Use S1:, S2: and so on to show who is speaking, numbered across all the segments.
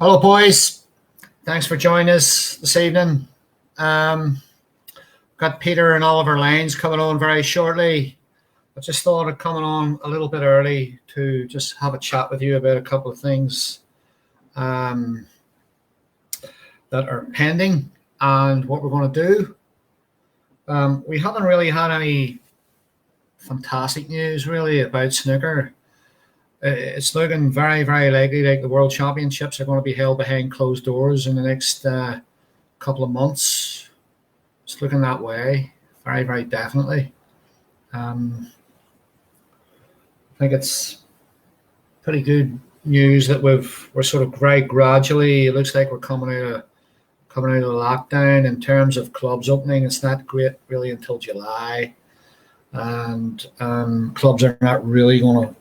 S1: Hello, boys. Thanks for joining us this evening. Um, got Peter and Oliver Lanes coming on very shortly. I just thought of coming on a little bit early to just have a chat with you about a couple of things um, that are pending and what we're going to do. We haven't really had any fantastic news really about snooker. It's looking very, very likely like the World Championships are going to be held behind closed doors in the next couple of months. It's looking that way, very, very definitely. I think it's pretty good news that we're sort of very gradually. It looks like we're coming out of the lockdown in terms of clubs opening. It's not great really until July, and clubs are not really going to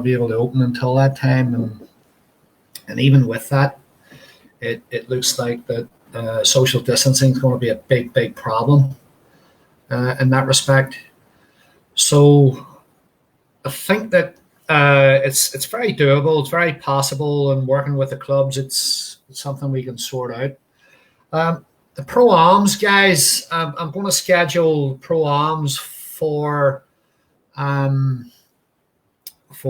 S1: be able to open until that time, and even with that, it looks like that social distancing is going to be a big problem in that respect. So I think that it's very doable. It's very possible, and working with the clubs, it's something we can sort out. The pro-ams, guys, I'm going to schedule pro-ams for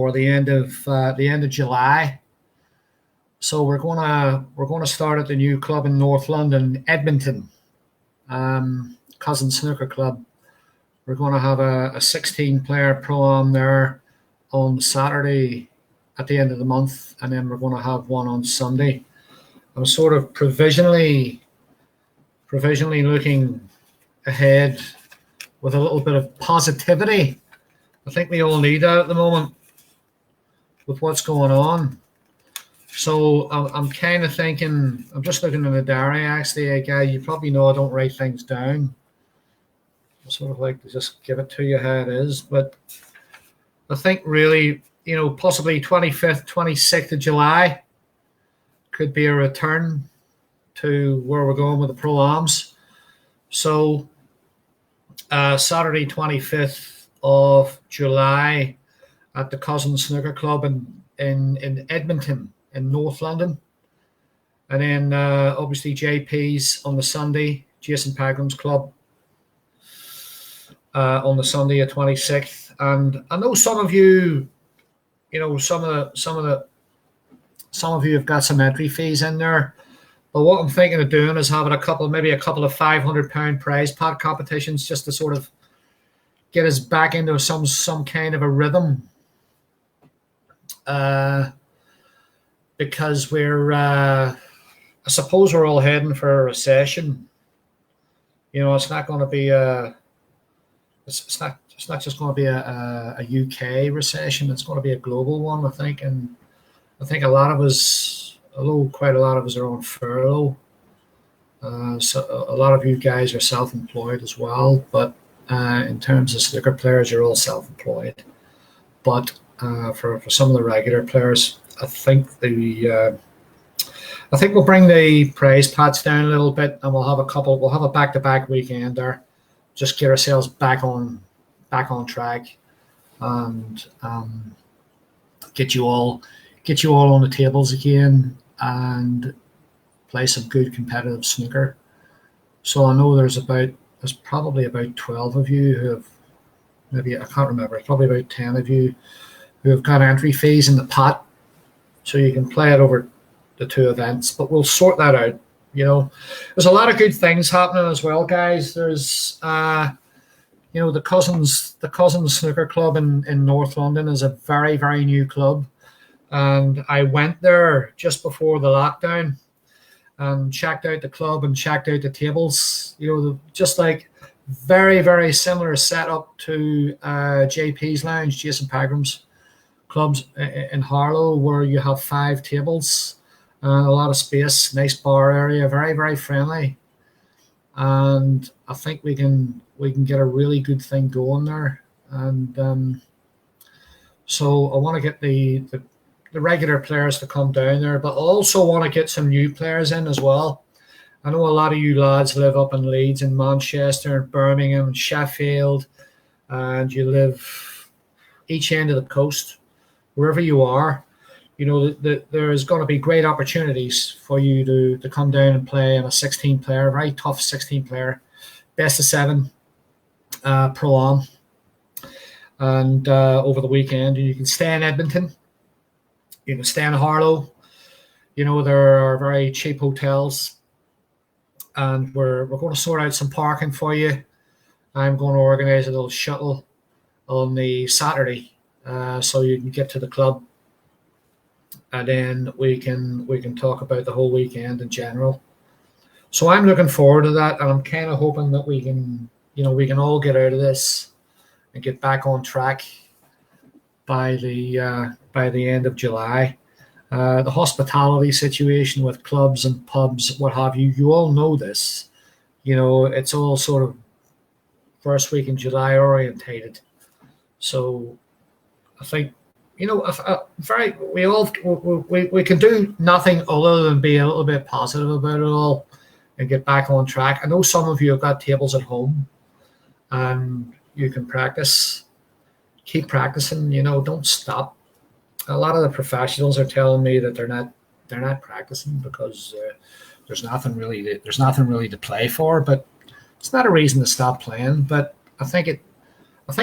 S1: the end of July. So we're gonna start at the new club in North London, Edmonton, Cousin Snooker Club. We're going to have a 16-player pro-am there on Saturday at the end of the month, and then we're going to have one on Sunday. I'm sort of provisionally looking ahead with a little bit of positivity. I think we all need that at the moment with what's going on. So I'm kind of thinking, I'm just looking in the diary actually, guy, you probably know I don't write things down. I sort of like to just give it to you how it is. But I think really, possibly 25th, 26th of July could be a return to where we're going with the pro-ams. So Saturday, 25th of July at the Cousin Snooker Club in Edmonton, in North London. And then obviously JP's on the Sunday, Jason Pagram's club on the Sunday at 26th. And I know some of you, some of you have got some entry fees in there. But what I'm thinking of doing is having maybe a couple of £500 prize pot competitions, just to sort of get us back into some kind of a rhythm. Because I suppose we're all heading for a recession. It's not going to be it's not just going to be a UK recession. It's going to be a global one, I think. And I think a lot of us, although quite a lot of us are on furlough, so a lot of you guys are self-employed as well. But in terms of snooker players, you're all self-employed. But for some of the regular players, I think we'll bring the prize pots down a little bit, and we'll have a back-to-back weekend there, just get ourselves back on track, and get you all on the tables again and play some good competitive snooker. So I know there's probably about 12 of you who have, maybe I can't remember, probably about 10 of you who have got entry fees in the pot, so you can play it over the two events. But we'll sort that out. There's a lot of good things happening as well, guys. There's the Cousins Snooker Club in North London is a very, very new club, and I went there just before the lockdown and checked out the club and checked out the tables. Just like very, very similar setup to JP's Lounge, Jason Pagram's clubs in Harlow, where you have 5 tables, a lot of space, nice bar area, very, very friendly. And I think we can get a really good thing going there. And so I want to get the regular players to come down there, but I also want to get some new players in as well. I know a lot of you lads live up in Leeds and Manchester and Birmingham and Sheffield, and you live each end of the coast. Wherever you are, there is going to be great opportunities for you to come down and play in a 16 player, very tough 16 player, best of seven pro-am, and over the weekend. And you can stay in Edmonton, you can stay in Harlow. There are very cheap hotels, and we're going to sort out some parking for you. I'm going to organise a little shuttle on the Saturday, so you can get to the club, and then we can talk about the whole weekend in general. So I'm looking forward to that, and I'm kind of hoping that we can all get out of this and get back on track by the end of July. The hospitality situation with clubs and pubs, what have you, you all know this. It's all sort of first week in July orientated. So I think, we can do nothing other than be a little bit positive about it all and get back on track. I know some of you have got tables at home and you can practice. Keep practicing, don't stop. A lot of the professionals are telling me that they're not practicing because there's nothing really to play for. But it's not a reason to stop playing. But I think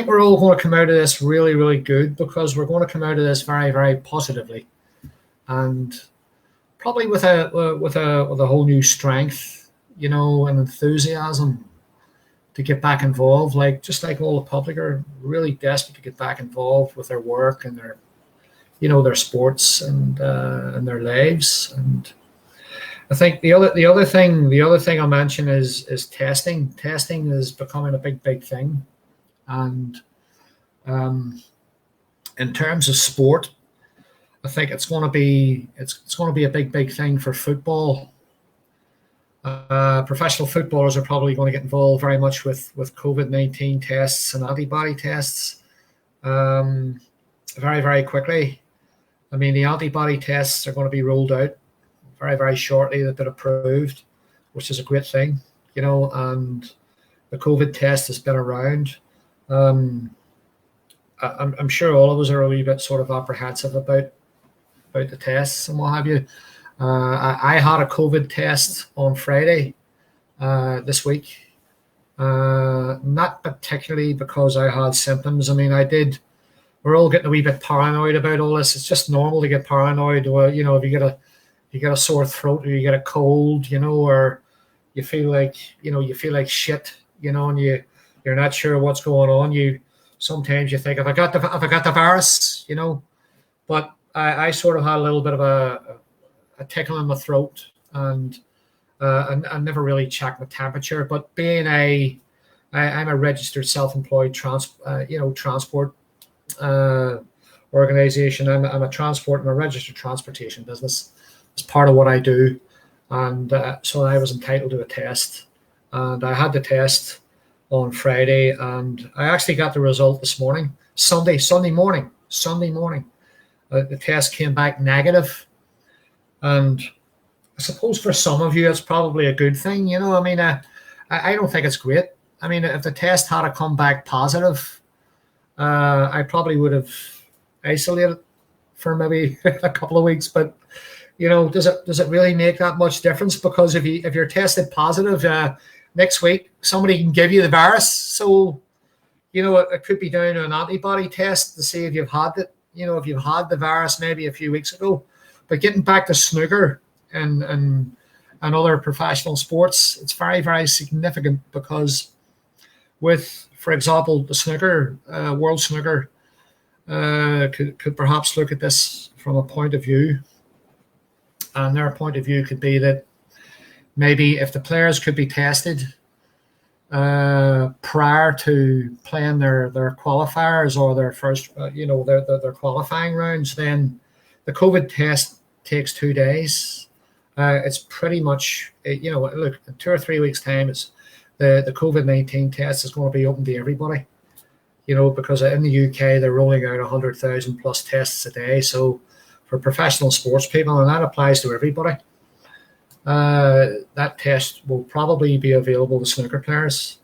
S1: we're all going to come out of this really, really good, because we're going to come out of this very, very positively, and probably with a whole new strength, and enthusiasm to get back involved. Just like all the public are really desperate to get back involved with their work and their sports and their lives. And I think the other thing I'll mention is testing. Testing is becoming a big thing, and in terms of sport, I think it's going to be a big thing for football. Professional footballers are probably going to get involved very much with COVID-19 tests and antibody tests very, very quickly. I mean, the antibody tests are going to be rolled out very, very shortly. They've been approved, which is a great thing, and the COVID test has been around. I'm sure all of us are a wee bit sort of apprehensive about the tests and what have you. I had a COVID test on Friday this week, not particularly because I had symptoms. I mean, we're all getting a wee bit paranoid about all this. It's just normal to get paranoid. Or, if you get a sore throat, or you get a cold, or you feel like shit, and you're not sure what's going on. Sometimes you think, have I got the virus, But I sort of had a little bit of a tickle in my throat, and I never really checked my temperature. But I'm a registered self-employed transport organization. I'm a registered transportation business. It's part of what I do, and so I was entitled to a test, and I had the test on Friday, and I actually got the result this morning, Sunday morning. The test came back negative, and I suppose for some of you it's probably a good thing. I mean, I don't think it's great. I mean, if the test had come back positive, I probably would have isolated for maybe a couple of weeks. But does it really make that much difference? Because if you're tested positive next week, somebody can give you the virus. So it could be down to an antibody test to see if you've had it. If you've had the virus maybe a few weeks ago. But getting back to snooker and other professional sports, it's very, very significant, because with, for example, the snooker, World Snooker, could perhaps look at this from a point of view. And their point of view could be that maybe if the players could be tested prior to playing their qualifiers or their first, their qualifying rounds, then the COVID test takes 2 days. It's pretty much, look, in 2 or 3 weeks' time, the COVID-19 test is going to be open to everybody, because in the UK, they're rolling out 100,000 plus tests a day. So for professional sports people, and that applies to everybody, that test will probably be available to snooker players.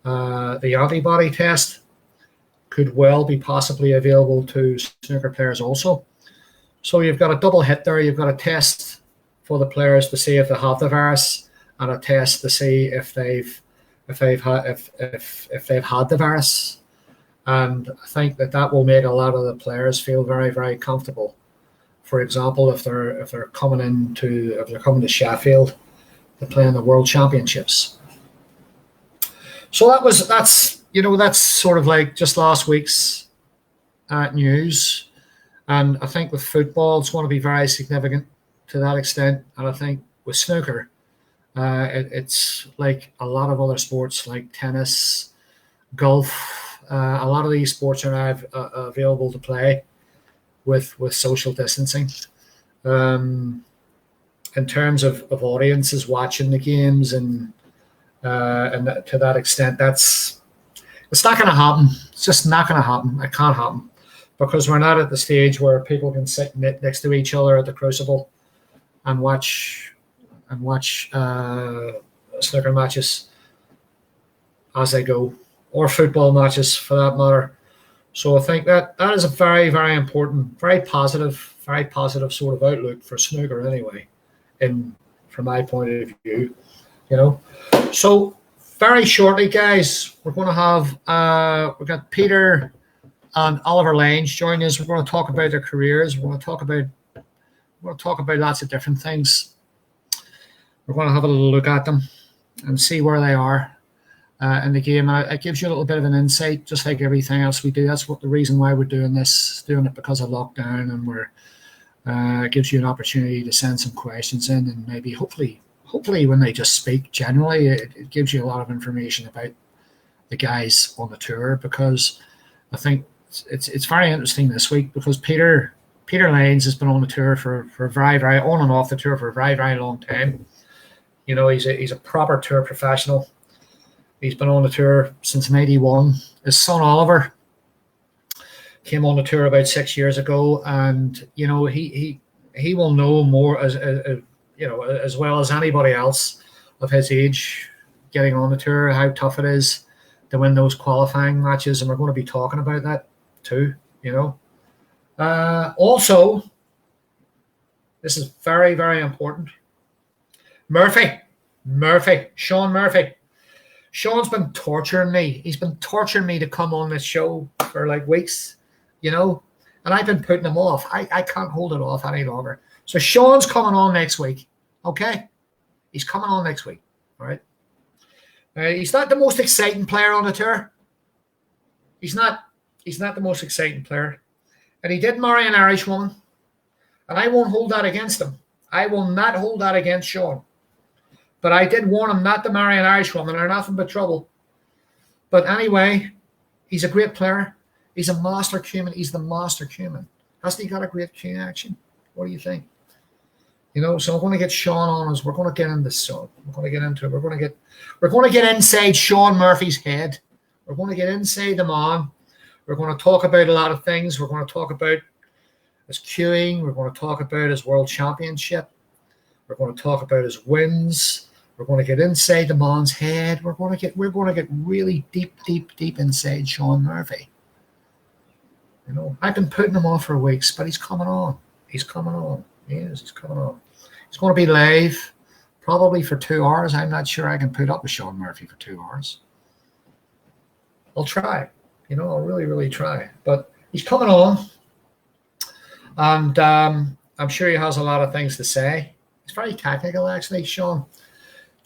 S1: The antibody test could well be possibly available to snooker players also. So you've got a double hit there. You've got a test for the players to see if they have the virus, and a test to see if they've had the virus. And I think that will make a lot of the players feel very, very comfortable. For example, if they're coming to Sheffield to play in the World Championships. So that's sort of like just last week's news. And I think with football, it's going to be very significant to that extent. And I think with snooker, it's like a lot of other sports like tennis, golf. A lot of these sports are now available to play with social distancing. In terms of audiences watching the games and to that extent, it's not going to happen. It's just not going to happen. It can't happen because we're not at the stage where people can sit next to each other at the Crucible and watch snooker matches as they go, or football matches for that matter. So I think that is a very, very important, very positive sort of outlook for snooker anyway, from my point of view, So very shortly, guys, we're going to have we've got Peter and Oliver Lange join us. We're going to talk about their careers. We're going to talk about lots of different things. We're going to have a little look at them and see where they are in the game. And it gives you a little bit of an insight, just like everything else we do. That's what the reason why we're doing this, doing it because of lockdown, and it gives you an opportunity to send some questions in, and maybe hopefully when they just speak generally, it gives you a lot of information about the guys on the tour, because I think it's very interesting this week because Peter Lange has been on the tour for very, very on and off the tour for a very, very long time. He's a proper tour professional. He's been on the tour since '91. His son Oliver came on the tour about 6 years ago, and he will know more as well as anybody else of his age getting on the tour, how tough it is to win those qualifying matches, and we're going to be talking about that too. Also, this is very, very important. Sean Murphy. Sean's been torturing me. He's been torturing me to come on this show for like weeks, and I've been putting him off. I can't hold it off any longer. So Sean's coming on next week. Okay? He's coming on next week. All right? He's not the most exciting player on the tour. He's not the most exciting player. And he did marry an Irish woman. And I won't hold that against him. I will not hold that against Sean. But I did warn him not to marry an Irish woman or nothing but trouble. But anyway, he's a great player. He's a master cumin. He's the master cumin. Hasn't he got a great cue action? What do you think? So I'm going to get Sean on us. We're going to get into this. So we're going to get into it. We're going to get inside Sean Murphy's head. We're going to get inside the man. We're going to talk about a lot of things. We're going to talk about his cueing. We're going to talk about his world championship. We're going to talk about his wins. We're going to get inside the man's head. We're going to get really deep inside Sean Murphy. I've been putting him off for weeks, but he's coming on. He's coming on. Yes, he's coming on. He's going to be live, probably for 2 hours. I'm not sure I can put up with Sean Murphy for 2 hours. I'll try. I'll really, really try. But he's coming on, and I'm sure he has a lot of things to say. He's very technical, actually, Sean.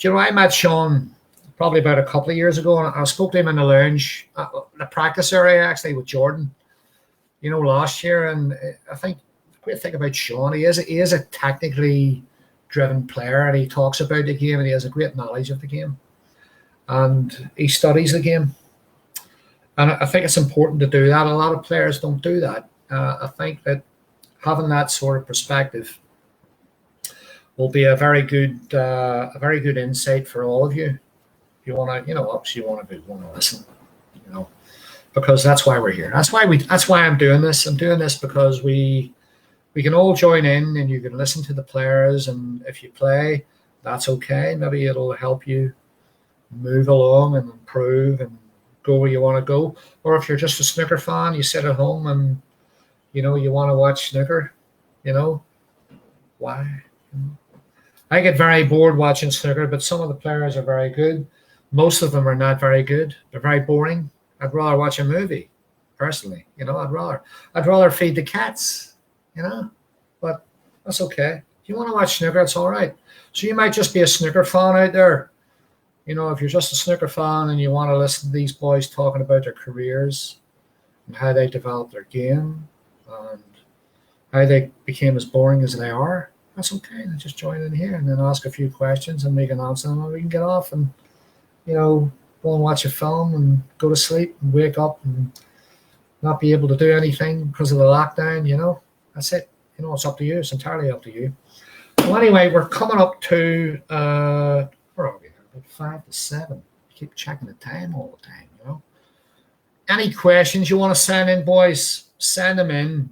S1: I met Sean probably about a couple of years ago, and I spoke to him in the lounge, the practice area, actually, with Jordan, last year. And I think the great thing about Sean, he is a technically driven player, and he talks about the game, and he has a great knowledge of the game, and he studies the game. And I think it's important to do that. A lot of players don't do that. I think that having that sort of perspective will be a very good insight for all of you. If you want to, obviously you want to listen, because that's why we're here. That's why I'm doing this. I'm doing this because we can all join in, and you can listen to the players, and if you play, that's okay. Maybe it'll help you move along and improve and go where you want to go. Or if you're just a snooker fan, you sit at home and you want to watch snooker, You know why? I get very bored watching snooker, but some of the players are very good. Most of them are not very good. They're very boring. I'd rather watch a movie, personally. I'd rather feed the cats. But that's okay. If you want to watch snooker, it's all right. So you might just be a snooker fan out there. If you're just a snooker fan and you want to listen to these boys talking about their careers and how they developed their game and how they became as boring as they are, that's okay. Just join in here and then ask a few questions and we can answer them and we can get off and, go and watch a film and go to sleep and wake up and not be able to do anything because of the lockdown, That's it. It's up to you. It's entirely up to you. Well, anyway, we're coming up to, where are we? About 5 to 7. Keep checking the time all the time, Any questions you want to send in, boys, send them in.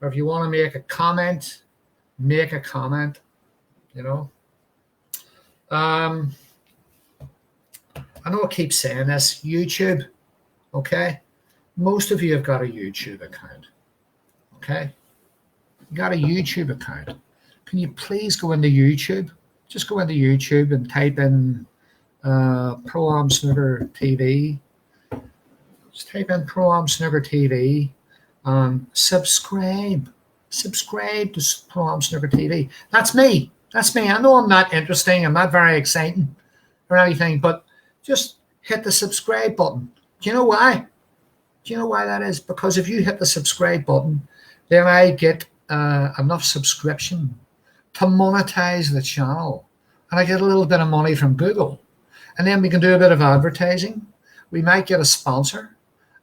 S1: Or if you want to make a comment, make a comment, I know I keep saying this, YouTube, okay? Most of you have got a YouTube account, okay? You got a YouTube account. Can you please go into YouTube? Just go into YouTube and type in Pro-Am Snooker TV. Just type in Pro-Am Snooker TV and subscribe. Subscribe to Pro-Am Snooker TV. That's me. That's me. I know I'm not interesting. I'm not very exciting or anything, but just hit the subscribe button. Do you know why? Do you know why that is? Because if you hit the subscribe button, then I get enough subscription to monetize the channel. And I get a little bit of money from Google. And then we can do a bit of advertising. We might get a sponsor.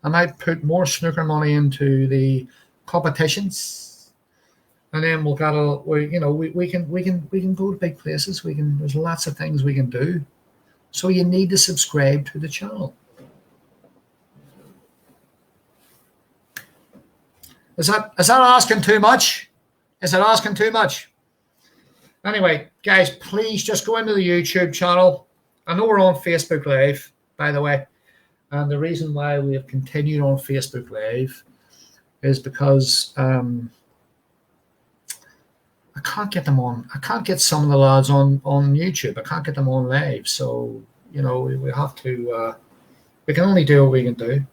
S1: I might put more snooker money into the competitions. And then we can go to big places. There's lots of things we can do. So you need to subscribe to the channel. Is that asking too much? Is it asking too much? Anyway, guys, please just go into the YouTube channel. I know we're on Facebook Live, by the way. And the reason why we have continued on Facebook Live is because I can't get them on. I can't get some of the lads on YouTube. I can't get them on live. So, we have to, we can only do what we can do.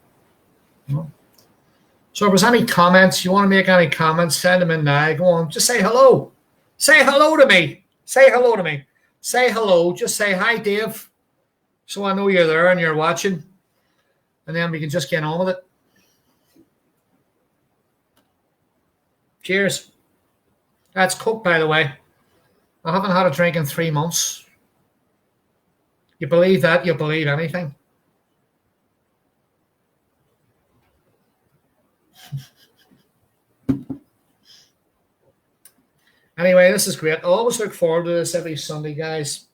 S1: So if there's any comments, you want to make any comments, send them in now. Go on, just say hello. Say hello to me. Say hello to me. Say hello. Just say, hi, Dave. So I know you're there and you're watching. And then we can just get on with it. Cheers. That's Coke, by the way. I haven't had a drink in 3 months. You believe that? You'll believe anything. Anyway, this is great. I always look forward to this every Sunday, guys.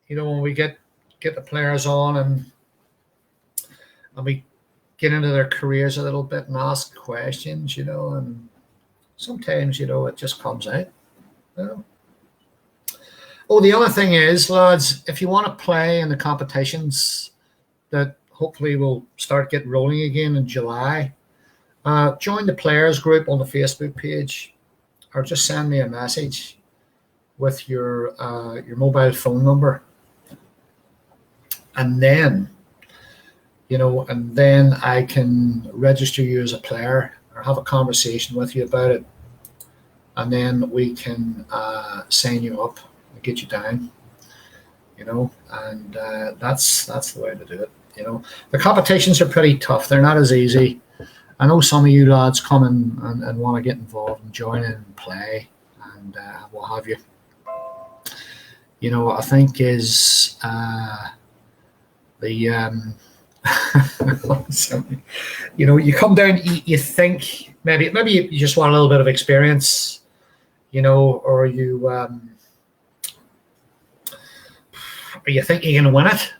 S1: When we get the players on and we get into their careers a little bit and ask questions, and sometimes, it just comes out. Oh, the other thing is, lads, if you want to play in the competitions that hopefully will start getting rolling again in July, join the players group on the Facebook page, or just send me a message with your mobile phone number, and then I can register you as a player or have a conversation with you about it, and then we can sign you up and get you down. And that's the way to do it. The competitions are pretty tough. They're not as easy. I know some of you lads come in and want to get involved and join in and play and what have you. I think is the you come down, you think maybe you just want a little bit of experience, or you think you're going to win it,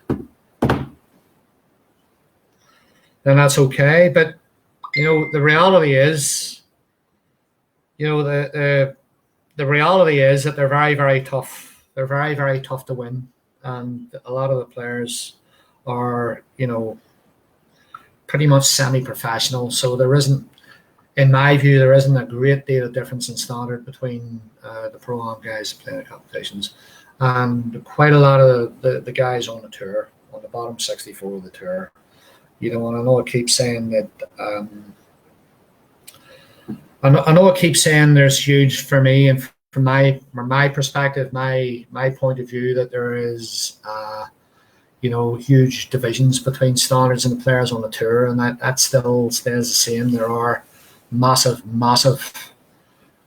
S1: then that's okay. But the reality is, the reality is that they're very, very tough. They're very, very tough to win, and a lot of the players are, pretty much semi-professional. So there isn't. in my view, there isn't a great deal of difference in standard between the pro-am guys that play the competitions and quite a lot of the guys on the tour, on the bottom 64 of the tour. You know, and I know I keep saying that. I know I keep saying there's huge for me and from my perspective, my point of view, that there is huge divisions between standards and the players on the tour, and that still stays the same. There are massive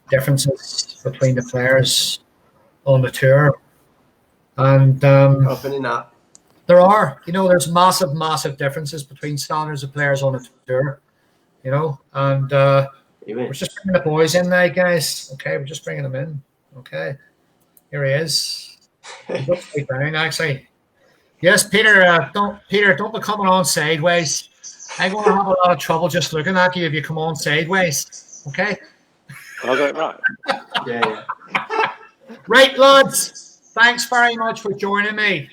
S1: differences between the players on the tour, and there are, there's massive differences between standards of players on the tour, and we're just bringing the boys in now, guys. Okay, we're just bringing them in. Okay, here he is. He's down, actually. Yes, Peter. Don't be coming on sideways. I'm going to have a lot of trouble just looking at you if you come on sideways. Okay.
S2: Okay, right.
S3: Yeah.
S1: Right, lads. Thanks very much for joining me.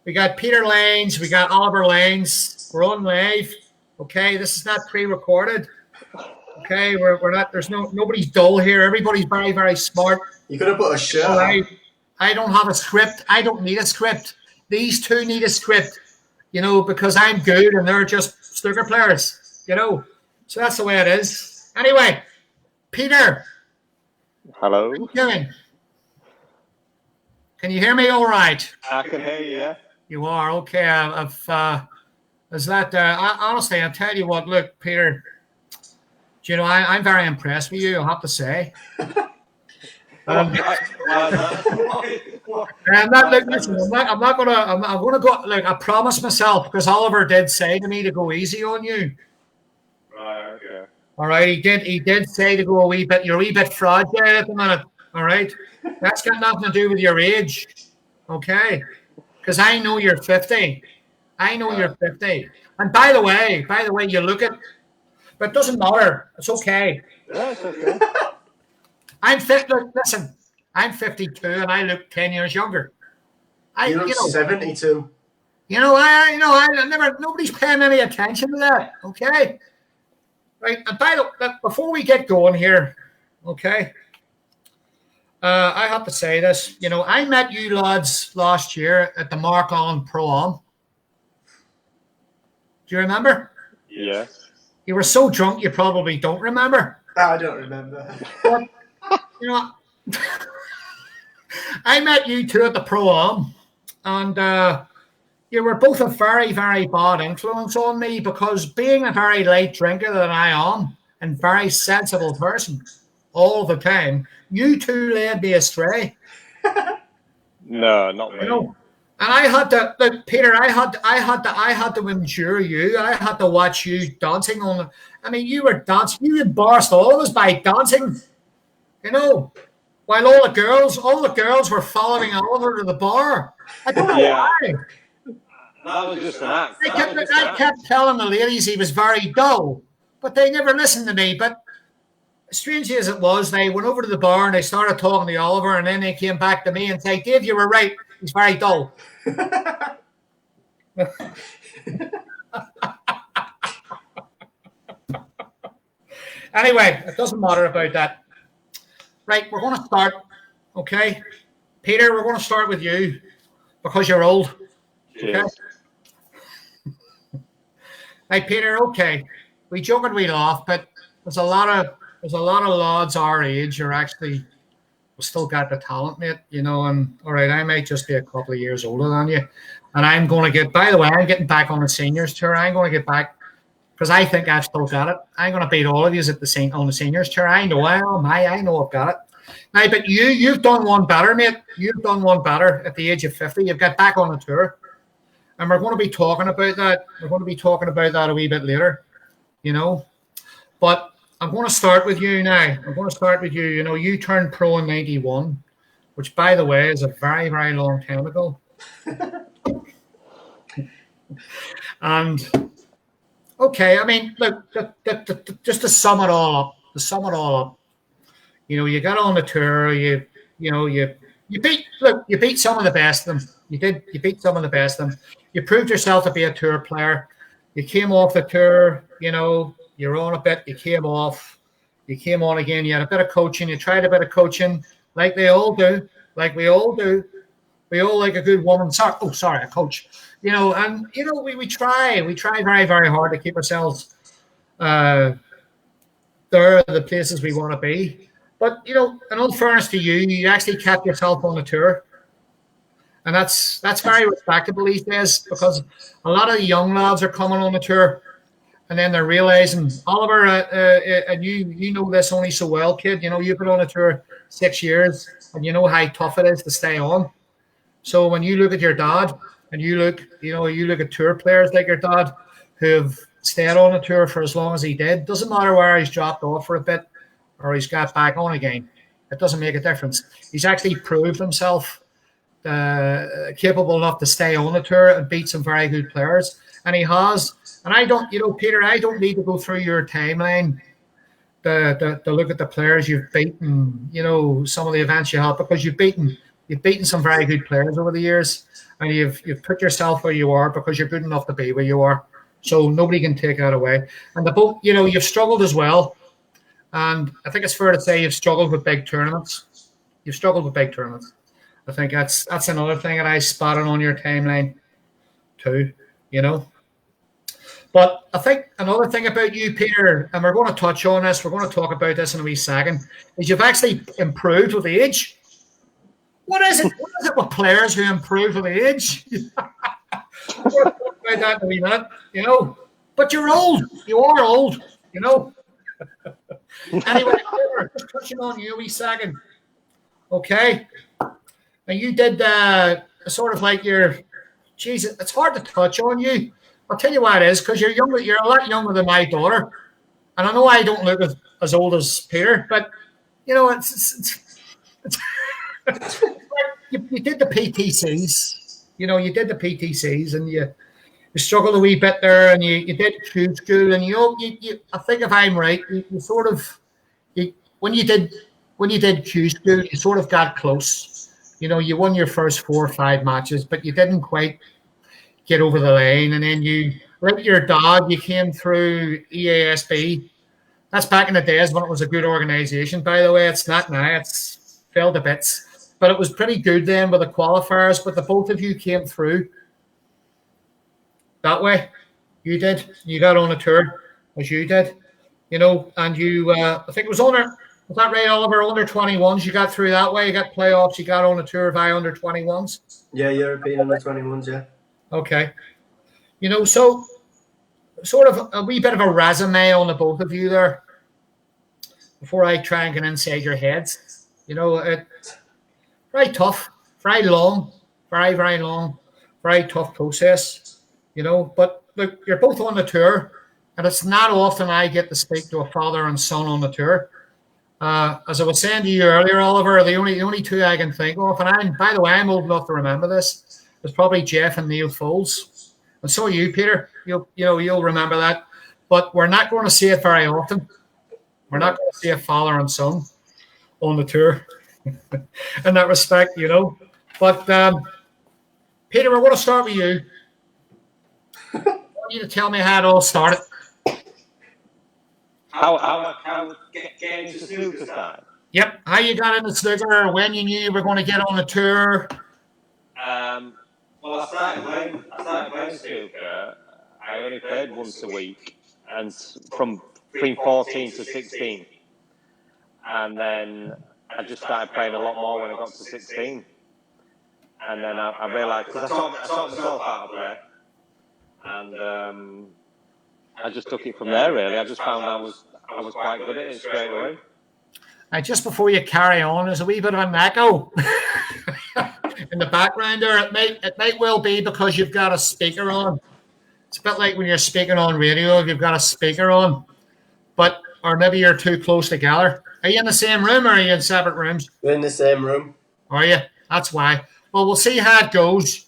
S1: We got Peter Lanes. We got Oliver Lanes. We're on live. Okay, this is not pre-recorded. Okay, we're not. There's nobody's dull here. Everybody's very, very smart.
S3: You could have put a shirt on.
S1: I don't have a script. I don't need a script. These two need a script, because I'm good and they're just snooker players, So that's the way it is. Anyway, Peter.
S2: Hello.
S1: How are you doing? Can you hear me all right?
S2: I can hear you, yeah.
S1: You are? Okay. Honestly, I'll tell you what, look, Peter, I'm very impressed with you, I'll have to say. I'm going to go. Look, I promised myself, because Oliver did say to me to go easy on you.
S2: Right. Okay.
S1: All right. He did say to go a wee bit. You're a wee bit fragile at the minute. All right. That's got nothing to do with your age. Okay. Because I know you're 50. I know you're 50. And by the way, you look at. But it doesn't matter. It's okay.
S2: Yeah, it's okay.
S1: Listen, I'm 52 and I look 10 years younger.
S3: You look 72.
S1: Nobody's paying any attention to that. Okay. Right. And before we get going here, okay, I have to say this. I met you lads last year at the Mark On Pro-Am. Do you remember?
S2: Yes.
S1: You were so drunk you probably don't remember.
S3: I don't remember.
S1: But, I met you two at the Pro-Am, and you were both a very, very bad influence on me, because being a very light drinker that I am and very sensible person all the time, you two led me astray.
S2: No, not me.
S1: And I had to, look, Peter, I had to endure you. I had to watch you dancing on. I mean, you were dancing. You embarrassed all of us by dancing. While all the girls were following Oliver to the bar. I don't know why.
S2: That was just an act.
S1: I kept telling the ladies he was very dull, but they never listened to me. But strangely as it was, they went over to the bar and they started talking to Oliver, and then they came back to me and said, "Dave, you were right. He's very dull." Anyway, it doesn't matter about that. Right, we're going to start, okay? Peter, we're going to start with you because you're old. Okay? Hey, Peter, okay. We joke and we laugh, but there's a lot of lads our age who are actually still got the talent, mate, and all right, I might just be a couple of years older than you. And I'm going to by the way, I'm getting back on the seniors tour. I'm going to get back because I think I've still got it. I'm going to beat all of you on the seniors tour. I know I know I've got it. Now, but you've done one better, mate. You've done one better at the age of 50. You've got back on the tour. And we're going to be talking about that. We're going to be talking about that a wee bit later, But I'm going to start with you now. You turned pro in 91, which, by the way, is a very, very long time ago. And, okay, I mean, look, just to sum it all up, you got on the tour, you beat some of the best of them. You beat some of the best of them. You proved yourself to be a tour player. You came off the tour, you're on a bit, you came off, You came on again. You had a bit of coaching. You tried a bit of coaching, like they all do. Like we all do. We all like a good woman. Sorry, a coach. You know, and you know, we try very, very hard to keep ourselves there, the places we want to be. But you know, in all fairness to you, you actually kept yourself on the tour, and that's very respectable these days, because a lot of the young lads are coming on the tour, and then they're realizing, Oliver, and you know this only so well, kid. You know, you've been on a tour 6 years, and you know how tough it is to stay on. So when you look at your dad, and you look at tour players like your dad, who've stayed on the tour for as long as he did, doesn't matter where he's dropped off for a bit or he's got back on again. It doesn't make a difference. He's actually proved himself capable enough to stay on the tour and beat some very good players, and he has. And I don't, you know, Peter, I don't need to go through your timeline to look at the players you've beaten, you know, some of the events you have, because you've beaten some very good players over the years, and you've put yourself where you are because you're good enough to be where you are. So nobody can take that away. And the boat, you know, you've struggled as well. And I think it's fair to say you've struggled with big tournaments. I think that's another thing that I spotted on your timeline too, you know. But I think another thing about you, Peter, and we're going to touch on this, we're going to talk about this in a wee second, is you've actually improved with age. What is it with players who improve with age? We'll talk about that in a wee minute, you know. But you're old. You are old, you know. Anyway, Peter, just touching on you a wee second. Okay. Now you did sort of like Jesus, it's hard to touch on you. I'll tell you why it is, because you're younger. You're a lot younger than my daughter, and I know I don't look as old as Peter, but you know it's you did the PTCs. You know, you did the PTCs, and you struggled a wee bit there, and you did Q school, and you I think if I'm right, you sort of when you did Q school, you sort of got close. You know, you won your first 4 or 5 matches, but you didn't quite get over the line. And then you, like your dad, you came through EASB. That's back in the days when it was a good organisation, by the way. It's not now. It's fell to bits. But it was pretty good then with the qualifiers. But the both of you came through that way. You did. You got on a tour as you did. You know, and you, I think it was was that right, Oliver? Under 21s, you got through that way. You got playoffs. You got on a tour via under 21s.
S3: Yeah, European under 21s, yeah.
S1: Okay. You know, so sort of a wee bit of a resume on the both of you there before I try and get inside your heads. You know, very tough, very long, very, very long, very tough process, you know. But look, you're both on the tour, and it's not often I get to speak to a father and son on the tour. As I was saying to you earlier, Oliver, the only two I can think of, and by the way, I'm old enough to remember this, is probably Jeff and Neil Foles. And so are you, Peter. You'll remember that. But we're not going to see it very often. We're not going to see a father and son on the tour in that respect, you know. But Peter, we're going to start with you. I want you to tell me how it all started.
S2: How get into snooker side?
S1: Yep. How you got into snooker, when you knew you were going to get on the tour.
S2: Well, I started playing snooker. I only played once a week, and from between 14 to 16. And then I just started playing a lot more when I got to 16. And then I realised, because I saw myself out of play, and I just took it from there, really. I just found I was quite good at it straight away.
S1: And just before you carry on, there's a wee bit of an echo in the background there. It might well be because you've got a speaker on. It's a bit like when you're speaking on radio, if you've got a speaker on, or maybe you're too close together. Are you in the same room or are you in separate rooms?
S3: We're in the same room.
S1: Are you? That's why. Well, we'll see how it goes.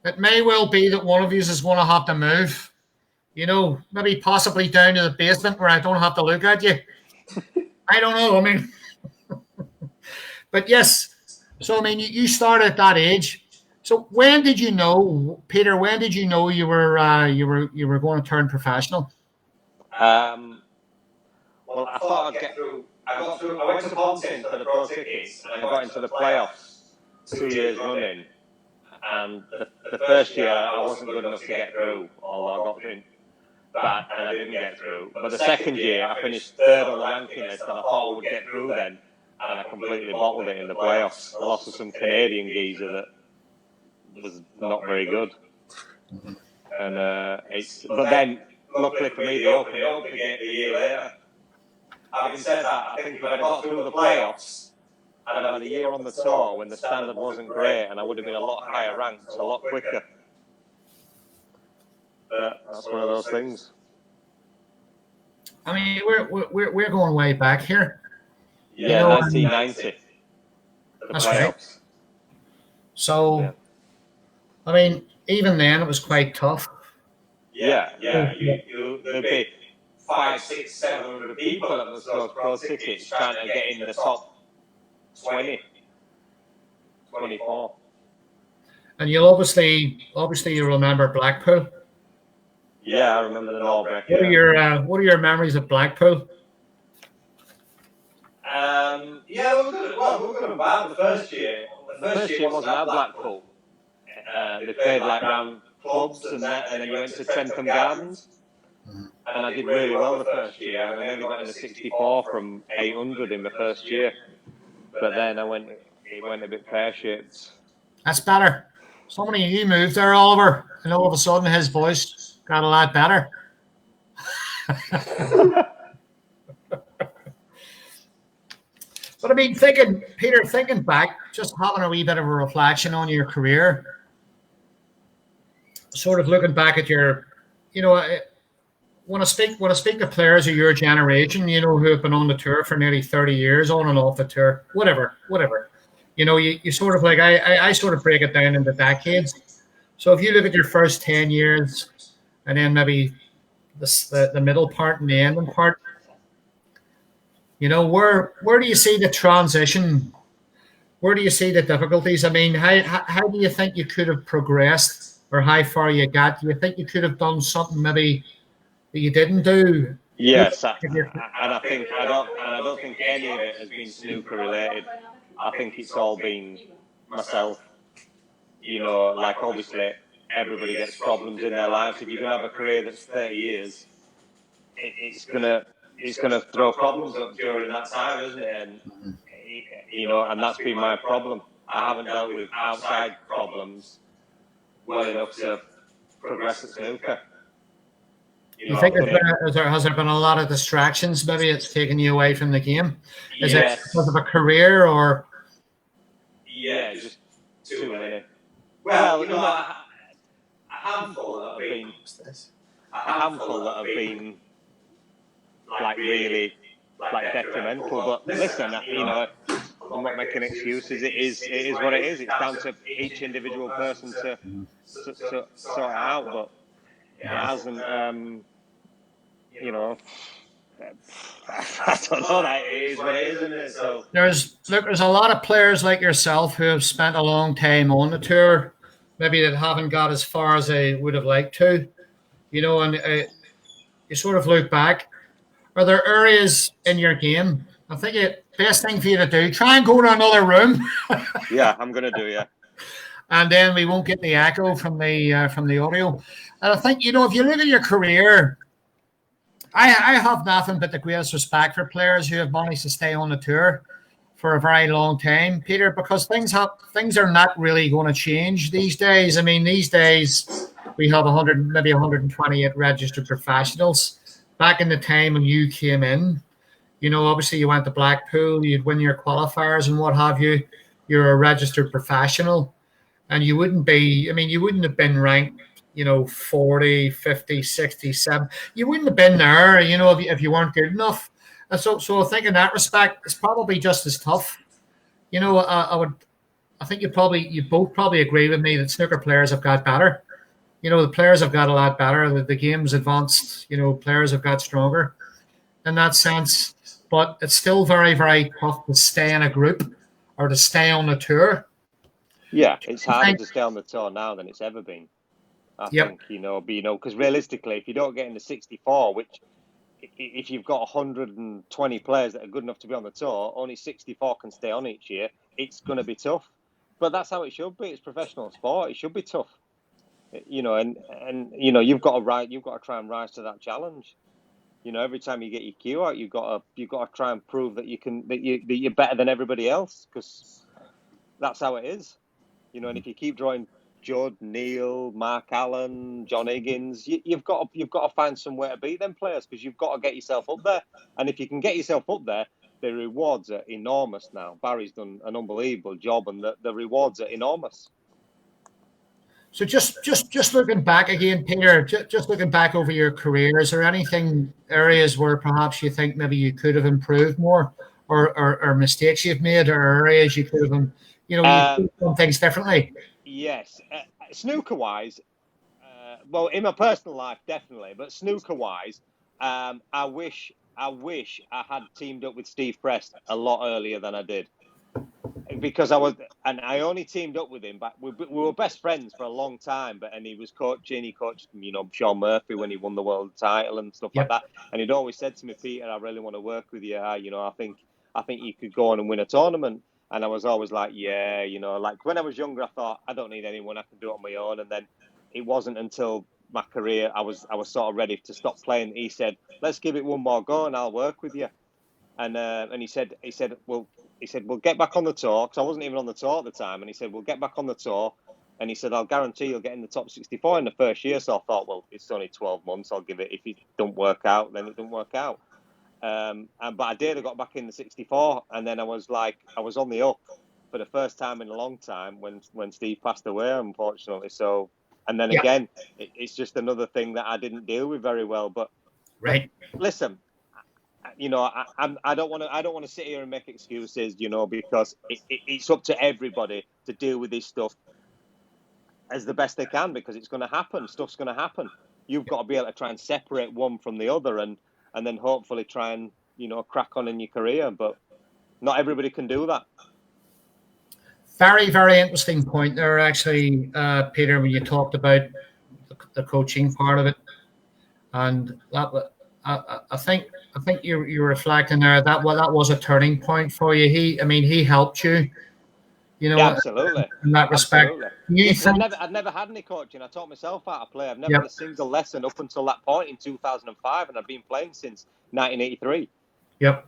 S1: It may well be that one of you is going to have to move. You know, maybe possibly down to the basement where I don't have to look at you. I don't know. I mean, but yes. So I mean, you started at that age. So when did you know, Peter? When did you know you were going to turn professional?
S2: Well, Well, I thought I'd get through. I went to Pontin for the pro tickets, and I got into the playoffs 2 years running. And the first year, I wasn't good enough to get through, although I got in. And I didn't get through. But the second year, I finished third on the ranking list, and I thought I would get through then. And I completely bottled it in the playoffs. I lost to some Canadian geezer that was not very good. And but then, luckily for me, they opened up again a year later. Having said that, I think if I'd got through the playoffs, I'd have had a year on the tour when the standard wasn't great, and I would have been a lot higher ranked, a lot quicker. But that's one of those things.
S1: I mean, we're going way back here.
S2: Yeah, 1990.
S1: That's right. So, I mean, even then it was quite tough.
S2: Yeah. There'd be 500, 600, 700 people at those pro tickets trying to get in the top 20, 24.
S1: And you'll obviously you remember Blackpool.
S2: Yeah, I remember the Norbeck.
S1: What are your memories of Blackpool?
S2: Yeah, we were good and bad the first year. The first year wasn't at Blackpool. They played like round clubs and then you went to Trentham Gardens. And I did really well the first year. And I only got in the 64 from 800 in the first year. But then it went a bit pear-shaped.
S1: That's better. Somebody you moved there, Oliver, and all of a sudden his voice got a lot better. But I mean, Peter, thinking back, just having a wee bit of a reflection on your career, sort of looking back at your, when I speak to players of your generation, who have been on the tour for nearly 30 years, on and off the tour, whatever. You sort of like, I sort of break it down into decades. So if you look at your first 10 years and then maybe the middle part and the ending part, where do you see the transition? Where do you see the difficulties? I mean, how do you think you could have progressed, or how far you got? Do you think you could have done something maybe that you didn't do?
S2: Yes, I don't think any of it has been snooker related. I think it's all been myself. Like obviously everybody gets problems in their lives. If you're gonna have a career that's 30 years, it's gonna throw problems up during that time, isn't it? And and that's been my problem. I haven't dealt with outside problems well enough to progress at snooker.
S1: You think has there been a lot of distractions? Maybe it's taken you away from the game. Is it because of a career or?
S2: Yeah, just too many. Well, a handful that have been like really like detrimental. But listen, I'm not making excuses. It is what it is. It's down to each individual person to sort it out. But it hasn't. I don't know. That it is what it is, isn't it? So
S1: there's a lot of players like yourself who have spent a long time on the tour, maybe that haven't got as far as they would have liked to, and you sort of look back. Are there areas in your game? I think the best thing for you to do, try and go to another room.
S2: Yeah, I'm going to do, yeah.
S1: And then we won't get the echo from the audio. And I think, if you look at your career, I have nothing but the greatest respect for players who have managed to stay on the tour for a very long time, Peter, because things are not really going to change these days. I mean, these days we have 128 registered professionals. Back in the time when you came in, obviously you went to Blackpool, you'd win your qualifiers and what have you. You're a registered professional, and you wouldn't have been ranked, 40, 50, 60, 70. You wouldn't have been there, if you weren't good enough. And so I think in that respect, it's probably just as tough. I think you both probably agree with me that snooker players have got better. The players have got a lot better. The game's advanced. Players have got stronger in that sense. But it's still very, very tough to stay in a group or to stay on the tour.
S2: Yeah, it's harder to stay on the tour now than it's ever been. I think, because realistically, if you don't get in the 64, which if you've got 120 players that are good enough to be on the tour, only 64 can stay on each year. It's going to be tough, but that's how it should be. It's professional sport. It should be tough, and you've got to try and rise to that challenge. Every time you get your cue out, you've got to try and prove that you're better than everybody else, because that's how it is. And if you keep drawing Judd, Neil, Mark Allen, John Higgins, you've got to find some way to beat them players, because you've got to get yourself up there. And if you can get yourself up there, the rewards are enormous now. Barry's done an unbelievable job, and the rewards are enormous.
S1: So just looking back again, Peter, just looking back over your career, is there anything, areas where perhaps you think maybe you could have improved more, or mistakes you've made, or areas you could have, you could have done things differently?
S2: Yes. Snooker-wise, well, in my personal life, definitely, but snooker-wise, I wish I had teamed up with Steve Prest a lot earlier than I did. Because I only teamed up with him, but we were best friends for a long time. But he was coaching. He coached, Sean Murphy when he won the world title and stuff like that. And he'd always said to me, Peter, I really want to work with you. I think you could go on and win a tournament. And I was always like, yeah, like when I was younger, I thought I don't need anyone. I can do it on my own. And then it wasn't until my career I was sort of ready to stop playing. He said, let's give it one more go, and I'll work with you. And he said, well, get back on the tour, because I wasn't even on the tour at the time. And he said, we'll get back on the tour. And he said, I'll guarantee you'll get in the top 64 in the first year. So I thought, well, it's only 12 months. I'll give it. If it don't work out, then it don't work out. But I did. I got back in the 64. And then I was on the up for the first time in a long time when Steve passed away, unfortunately. So, and then again, it's just another thing that I didn't deal with very well. But listen, I don't want to sit here and make excuses, because it's up to everybody to deal with this stuff as the best they can, because it's going to happen. Stuff's going to happen. You've got to be able to try and separate one from the other, and then hopefully try and crack on in your career. But not everybody can do that.
S1: Very, very interesting point there, actually, Peter, when you talked about the coaching part of it, and that. I think you're reflecting there that was a turning point for you. He helped you,
S2: absolutely,
S1: in that respect.
S2: I'd never had any coaching. I taught myself how to play. I've never had a single lesson up until that point in 2005, and I've been playing since 1983.
S1: Yep.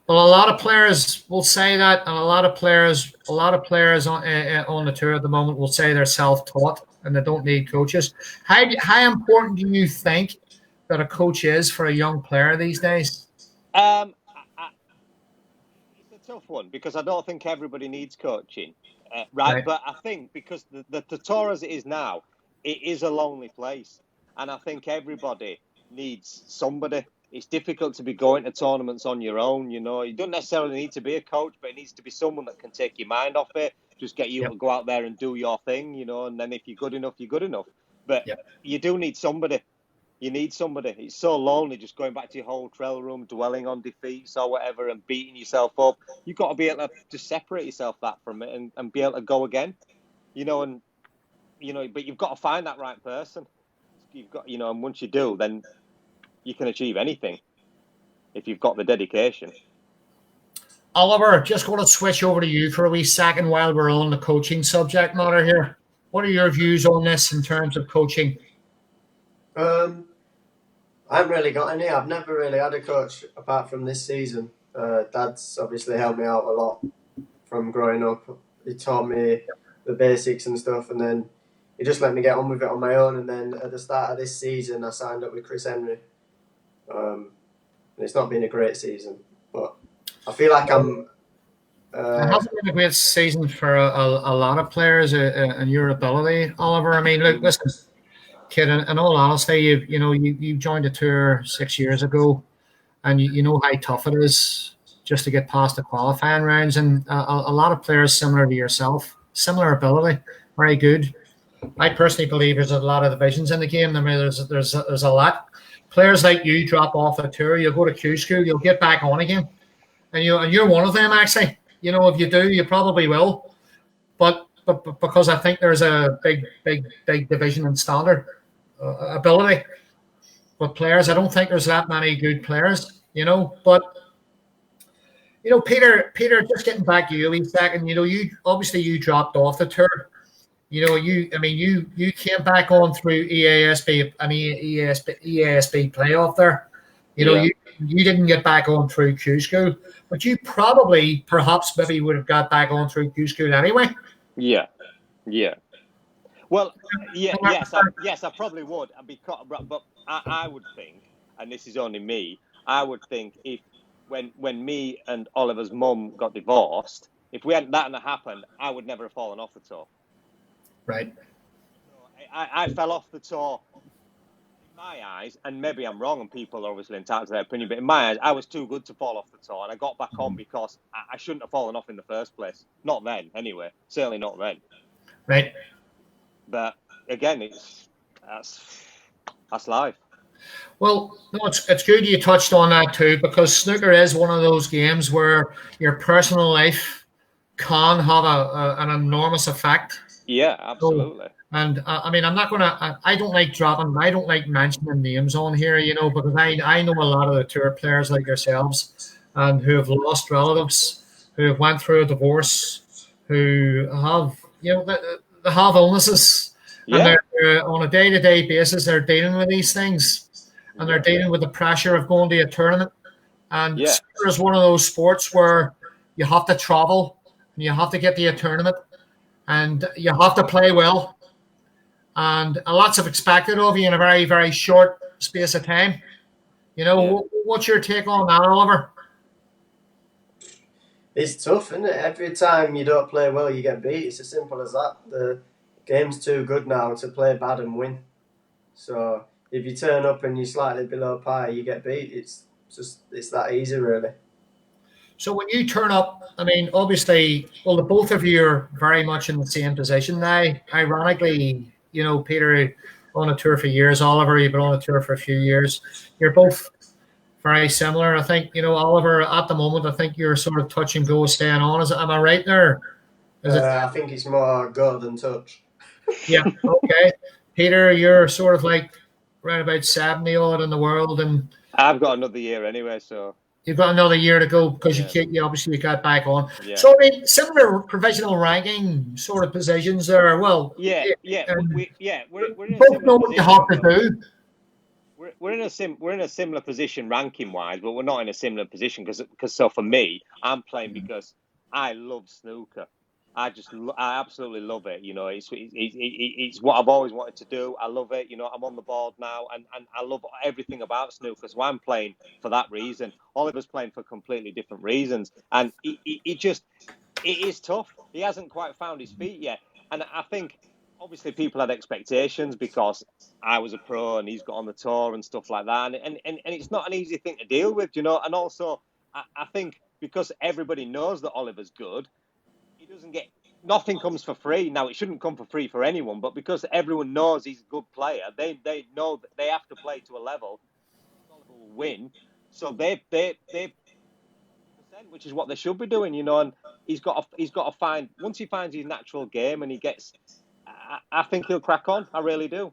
S1: Well, a lot of players will say that, and a lot of players on the tour at the moment will say they're self-taught and they don't need coaches. How important do you think that a coach is for a young player these days?
S2: It's a tough one, because I don't think everybody needs coaching, right? But I think because the tour as it is now, it is a lonely place, and I think everybody needs somebody. It's difficult to be going to tournaments on your own. You don't necessarily need to be a coach, but it needs to be someone that can take your mind off it, just get you to go out there and do your thing, and then if you're good enough, you're good enough. But you do need somebody. You need somebody. It's so lonely just going back to your hotel room, dwelling on defeats or whatever, and beating yourself up. You've got to be able to just separate yourself from it and be able to go again, but you've got to find that right person. You've got, and once you do, then you can achieve anything if you've got the dedication.
S1: Oliver, just going to switch over to you for a wee second while we're on the coaching subject matter here. What are your views on this in terms of coaching?
S3: I haven't really got any. I've never really had a coach apart from this season. Dad's obviously helped me out a lot from growing up. He taught me the basics and stuff, and then he just let me get on with it on my own. And then at the start of this season, I signed up with Chris Henry. And it's not been a great season, but I feel like I'm...
S1: it hasn't been a great season for a lot of players in your ability, Oliver. I mean, look, listen, kid, in all honesty, you joined the tour 6 years ago, and you know how tough it is just to get past the qualifying rounds. And a lot of players similar to yourself, similar ability, very good. I personally believe there's a lot of divisions in the game. I mean, there's a lot. Players like you drop off the tour, you'll go to Q school, you'll get back on again, and you're one of them actually. If you do, you probably will. But because I think there's a big division in standard ability. with players. I don't think there's that many good players, But Peter, just getting back to you a second. You obviously you dropped off the tour. You came back on through EASB and EASB playoff there. You didn't get back on through Q School, but you probably, perhaps, maybe would have got back on through Q School anyway.
S2: Yeah. Well, yes, I probably would, but I would think, and this is only me, I would think if when me and Oliver's mum got divorced, if that hadn't happened, I would never have fallen off the tour.
S1: Right.
S2: I fell off the tour. In my eyes, and maybe I'm wrong, and people are obviously entitled to their opinion, but in my eyes, I was too good to fall off the tour, and I got back on because I shouldn't have fallen off in the first place. Not then, anyway. Certainly not then.
S1: Right.
S2: But again, that's life.
S1: Well, no, it's good you touched on that too, because snooker is one of those games where your personal life can have an enormous effect.
S2: Yeah, absolutely.
S1: And I'm not gonna. I don't like mentioning names on here, because I know a lot of the tour players like yourselves, and who have lost relatives, who have went through a divorce, who have they have illnesses, and they're on a day-to-day basis they're dealing with these things, and they're dealing with the pressure of going to a tournament. And snooker is one of those sports where you have to travel, and you have to get to a tournament, and you have to play well. And a lot's expected of you in a very, very short space of time. What's your take on that, Oliver?
S3: It's tough, isn't it? Every time you don't play well, you get beat. It's as simple as that. The game's too good now to play bad and win. So if you turn up and you're slightly below par, you get beat. It's that easy, really.
S1: So when you turn up, obviously, the both of you are very much in the same position now. Ironically, Peter on a tour for years. Oliver, you've been on a tour for a few years. You're both very similar. I think, Oliver, at the moment, I think you're sort of touch and go, staying on. Am I right there?
S3: I think it's more go than touch.
S1: Yeah, okay. Peter, you're sort of like right about 70 odd in the world, and
S2: I've got another year anyway, so.
S1: You've got another year to go because you obviously got back on.
S2: Yeah.
S1: So similar provisional ranking sort of positions there. Well,
S2: we're in
S1: both know what you have to do.
S2: We're in a similar position ranking wise, but we're not in a similar position because so for me, I'm playing because I love snooker. I absolutely love it. It's what I've always wanted to do. I love it. I'm on the board now, and I love everything about snooker. So I'm playing for that reason. Oliver's playing for completely different reasons, and it is tough. He hasn't quite found his feet yet, and I think obviously people had expectations because I was a pro and he's got on the tour and stuff like that, and it's not an easy thing to deal with, And also, I think because everybody knows that Oliver's good. Doesn't get nothing comes for free. Now it shouldn't come for free for anyone, but because everyone knows he's a good player, they know that they have to play to a level Oliver will win. So they which is what they should be doing, and he's got to find once he finds his natural game and he gets I think he'll crack on. I really do.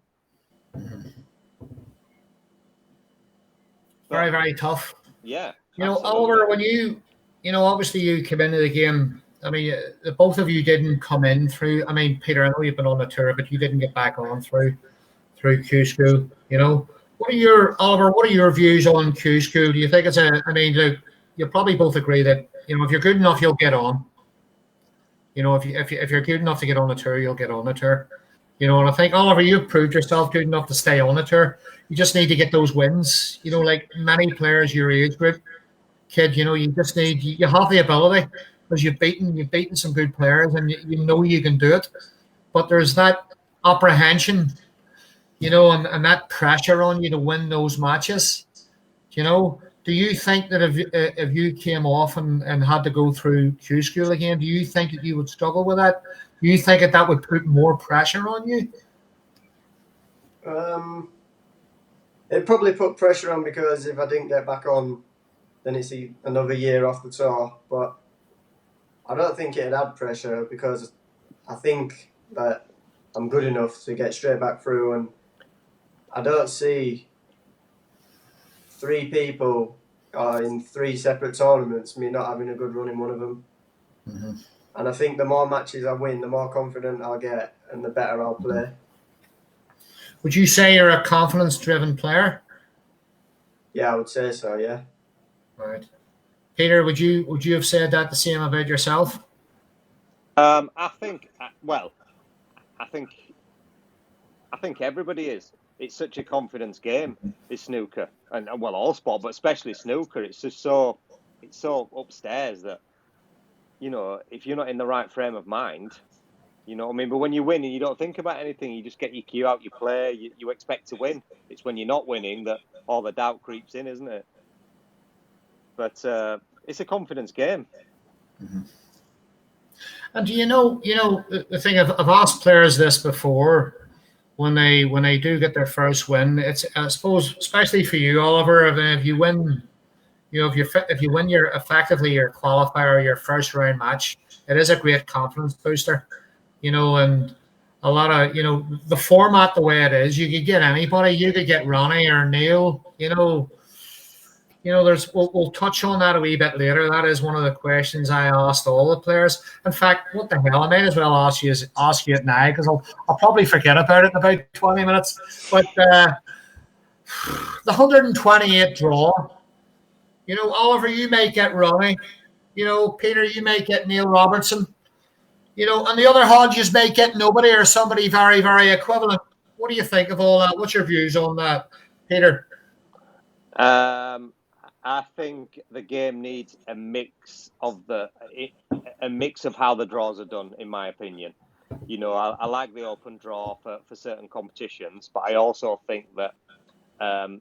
S1: Very, very tough.
S2: Yeah.
S1: Oliver, when obviously you came into the game. Both of you didn't come in through. Peter, I know you've been on the tour, but you didn't get back on through Q School. What are your views on Q School? Do you think it's you probably both agree that if you're good enough, you'll get on. If you're good enough to get on the tour, you'll get on the tour. And I think Oliver, you've proved yourself good enough to stay on the tour. You just need to get those wins. Like many players your age group, kid. You just need you have the ability. Because you've beaten some good players and you can do it, but there's that apprehension, and that pressure on you to win those matches. Do you think that if you came off and had to go through Q School again, do you think that you would struggle with that? Do you think that would put more pressure on you?
S3: It probably put pressure on because if I didn't get back on, then it's another year off the tour, but I don't think it'd add pressure because I think that I'm good enough to get straight back through, and I don't see 3 people in 3 separate tournaments, me not having a good run in one of them.
S1: Mm-hmm.
S3: And I think the more matches I win, the more confident I'll get and the better I'll play.
S1: Would you say you're a confidence-driven player?
S3: Yeah, I would say so, yeah.
S1: Right. Peter, would you have said that the same about yourself?
S2: I think everybody is. It's such a confidence game, it's snooker, and well, all sport, but especially snooker. It's just it's so upstairs that, you know, if you're not in the right frame of mind, you know what I mean. But when you win and you don't think about anything, you just get your cue out, you play, you expect to win. It's when you're not winning that all the doubt creeps in, isn't it? But it's a confidence game.
S1: Mm-hmm. And do you know the thing? I've asked players this before. When they do get their first win, it's, I suppose, especially for you, Oliver, if you win, you know, if you win your qualifier, your first round match, it is a great confidence booster, you know. And a lot of, you know, the format the way it is, you could get anybody, you could get Ronnie or Neil, you know. There's we'll touch on that a wee bit later. That is one of the questions I asked all the players. In fact, what the hell, I might as well ask you it now, because I'll probably forget about it in about 20 minutes. But the 128 draw, you know, Oliver, you may get Ronnie. You know, Peter, you may get Neil Robertson. You know, and the other Hodges may get nobody or somebody very, very equivalent. What do you think of all that? What's your views on that, Peter?
S2: I think the game needs a mix of how the draws are done, in my opinion. You know, I like the open draw for certain competitions, but I also think that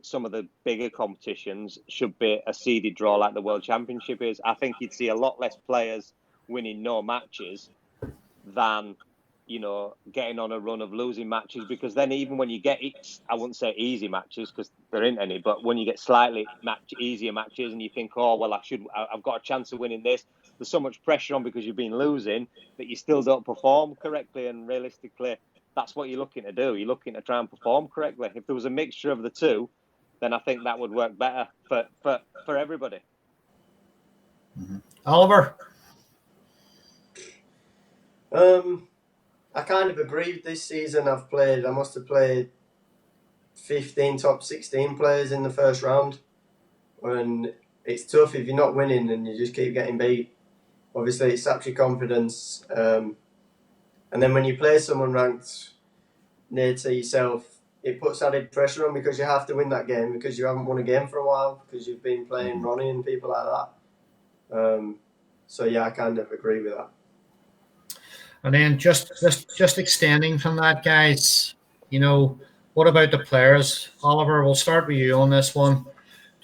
S2: some of the bigger competitions should be a seeded draw like the World Championship is. I think you'd see a lot less players winning no matches than, you know, getting on a run of losing matches, because then even when you get, I wouldn't say easy matches because there ain't any, but when you get slightly easier matches and you think, oh, well, I've got a chance of winning this, there's so much pressure on because you've been losing that you still don't perform correctly. And realistically, that's what you're looking to do. You're looking to try and perform correctly. If there was a mixture of the two, then I think that would work better for everybody.
S1: Mm-hmm. Oliver?
S3: I kind of agree. This season I must have played 15 top 16 players in the first round. And it's tough if you're not winning and you just keep getting beat. Obviously, it saps your confidence. And then when you play someone ranked near to yourself, it puts added pressure on because you have to win that game because you haven't won a game for a while because you've been playing Ronnie and people like that. So, yeah, I kind of agree with that.
S1: And then just extending from that, guys, you know, what about the players? Oliver, we'll start with you on this one.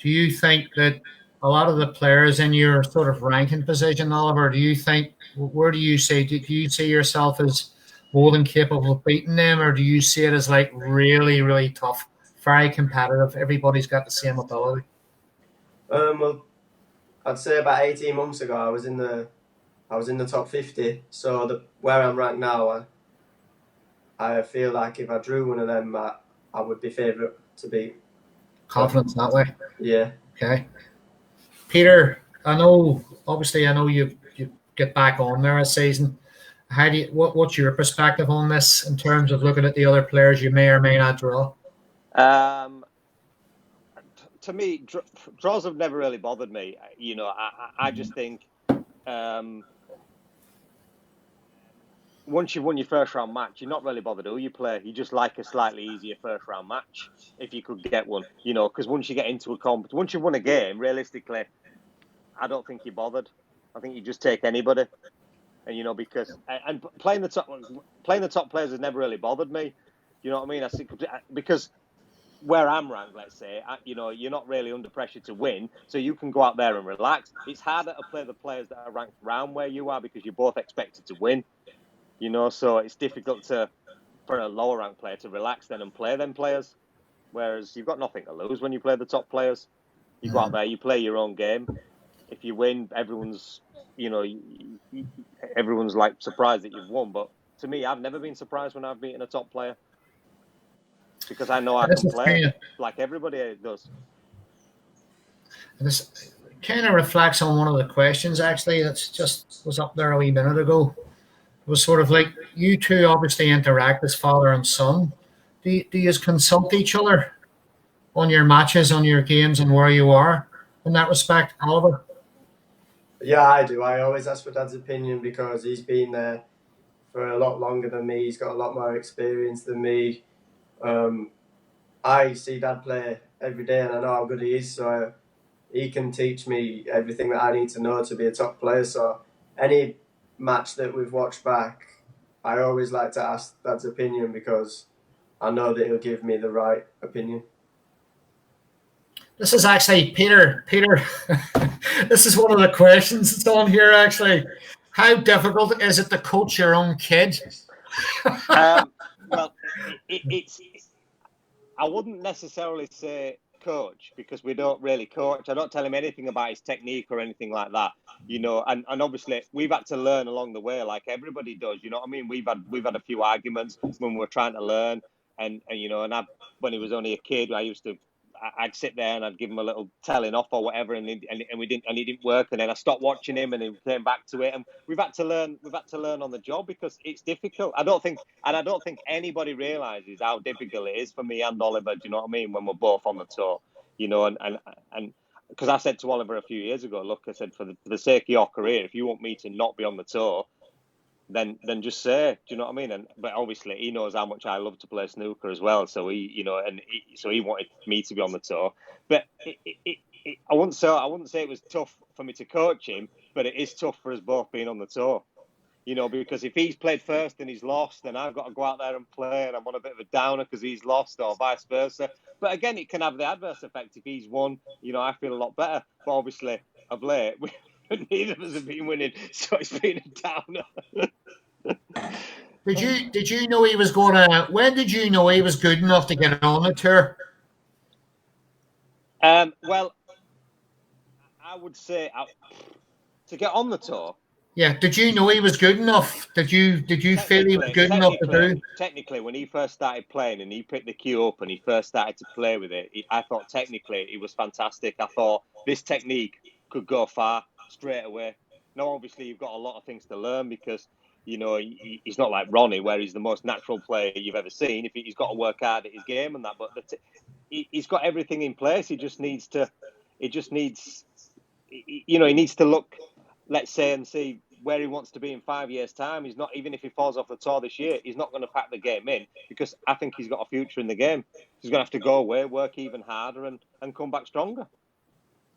S1: Do you think that a lot of the players in your sort of ranking position, Oliver, do you see yourself as more than capable of beating them, or do you see it as like really, really tough, very competitive, everybody's got the same ability?
S3: Well, I'd say about 18 months ago I was in the top 50, so where I'm ranked now, I feel like if I drew one of them, I would be favourite to beat.
S1: Confidence that way?
S3: Yeah.
S1: Okay. Peter, I know you get back on there this season. What's your perspective on this in terms of looking at the other players you may or may not draw?
S2: To me, draws have never really bothered me. You know, I just think once you've won your first round match, you're not really bothered who you play. You just like a slightly easier first round match if you could get one, you know, because once you get into once you've won a game, realistically, I don't think you're bothered. I think you just take anybody. And, you know, because and playing the top players has never really bothered me. You know what I mean? Because where I'm ranked, let's say, you know, you're not really under pressure to win, so you can go out there and relax. It's harder to play the players that are ranked around where you are because you're both expected to win. You know, so it's difficult for a lower ranked player to relax then and play them players. Whereas you've got nothing to lose when you play the top players. You go out there, you play your own game. If you win, everyone's like surprised that you've won. But to me, I've never been surprised when I've beaten a top player because I know I can play like everybody does.
S1: And this kind of reflects on one of the questions actually that's just was up there a wee minute ago. It was sort of like you two obviously interact as father and son. Do you consult each other on your matches, on your games, and where you are in that respect, Oliver?
S3: Yeah, I do. I always ask for Dad's opinion because he's been there for a lot longer than me. He's got a lot more experience than me. I see Dad play every day, and I know how good he is. So he can teach me everything that I need to know to be a top player. So any match that we've watched back, I always like to ask Dad's opinion because I know that he'll give me the right opinion.
S1: This is actually Peter. Peter, this is one of the questions that's on here. Actually, how difficult is it to coach your own kid?
S2: Well, it's. I wouldn't necessarily say coach because we don't really coach. I don't tell him anything about his technique or anything like that, you know. And obviously we've had to learn along the way, like everybody does. You know what I mean? We've had a few arguments when we're trying to learn, and you know, and when he was only a kid, I'd sit there and I'd give him a little telling off or whatever, and he didn't work, and then I stopped watching him, and he came back to it, and we've had to learn on the job because it's difficult. I don't think anybody realizes how difficult it is for me and Oliver. Do you know what I mean? When we're both on the tour, you know, and because I said to Oliver a few years ago, look, I said for the sake of your career, if you want me to not be on the tour, then just say, do you know what I mean? But obviously he knows how much I love to play snooker as well. So he wanted me to be on the tour. But I wouldn't say it was tough for me to coach him, but it is tough for us both being on the tour. You know, because if he's played first and he's lost, then I've got to go out there and play, and I'm on a bit of a downer because he's lost, or vice versa. But again, it can have the adverse effect. If he's won, you know, I feel a lot better. But obviously, of late, neither of us have been winning, so it's been a downer.
S1: Did you know he was going to? When did you know he was good enough to get on the tour?
S2: Well, I would say to get on the tour.
S1: Yeah. Did you know he was good enough? Did you feel he was good enough to do?
S2: Technically, when he first started playing and he picked the cue up and he first started to play with it, I thought technically it was fantastic. I thought this technique could go far straight away. Now, obviously, you've got a lot of things to learn because, you know, he's not like Ronnie, where he's the most natural player you've ever seen. He's got to work hard at his game and that, but he's got everything in place. He needs to look, let's say, and see where he wants to be in 5 years' time. He's not, even if he falls off the tour this year, he's not going to pack the game in because I think he's got a future in the game. He's going to have to go away, work even harder, and come back stronger.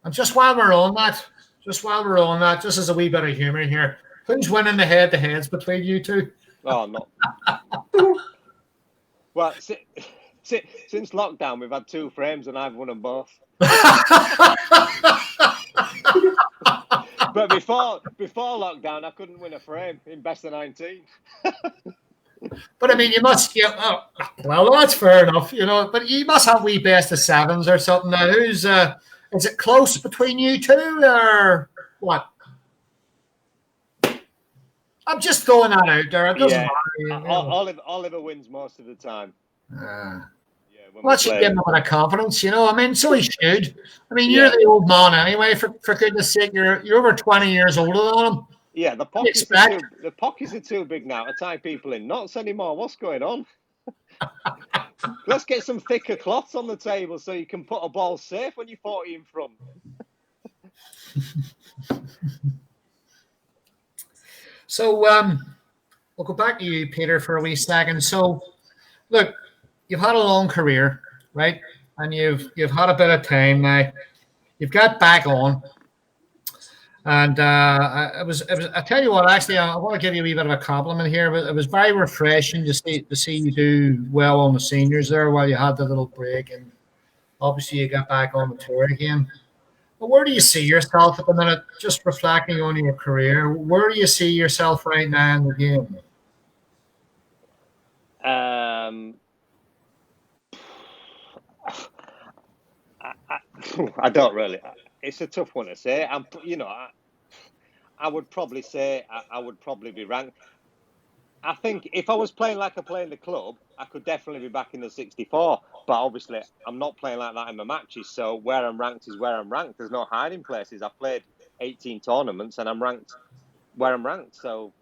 S1: And just while we're on that, just as a wee bit of humour here, who's winning the head-to-heads between you two?
S2: Oh, not. Well, since lockdown, we've had 2 frames and I've won them both. But before lockdown, I couldn't win a frame in best of 19.
S1: But I mean, you must. Well, that's fair enough, you know. But you must have wee best of 7s or something. Now, who's? Is it close between you two, or what? I'm just throwing that out there. It doesn't matter. You know.
S2: Oliver wins most of the time.
S1: Well, that should give him a bit of confidence, you know. I mean, so he should. I mean, you're the old man anyway. For goodness sake, you're over 20 years older than him.
S2: Yeah, the pockets are too big now to tie people in knots anymore. What's going on? Let's get some thicker cloths on the table so you can put a ball safe when you're 40 in front.
S1: So we'll go back to you, Peter, for a wee second. So, look, you've had a long career, right? And you've had a bit of time now. You've got back on. And it was. I tell you what, actually, I want to give you a wee bit of a compliment here. But it was very refreshing to see you do well on the seniors there while you had the little break, and obviously you got back on the tour again. But where do you see yourself at the minute? Just reflecting on your career, where do you see yourself right now in the game?
S2: I don't really. It's a tough one to say. I would probably say I would probably be ranked. I think if I was playing like I play in the club, I could definitely be back in the 64. But obviously, I'm not playing like that in my matches. So where I'm ranked is where I'm ranked. There's no hiding places. I've played 18 tournaments and I'm ranked where I'm ranked. So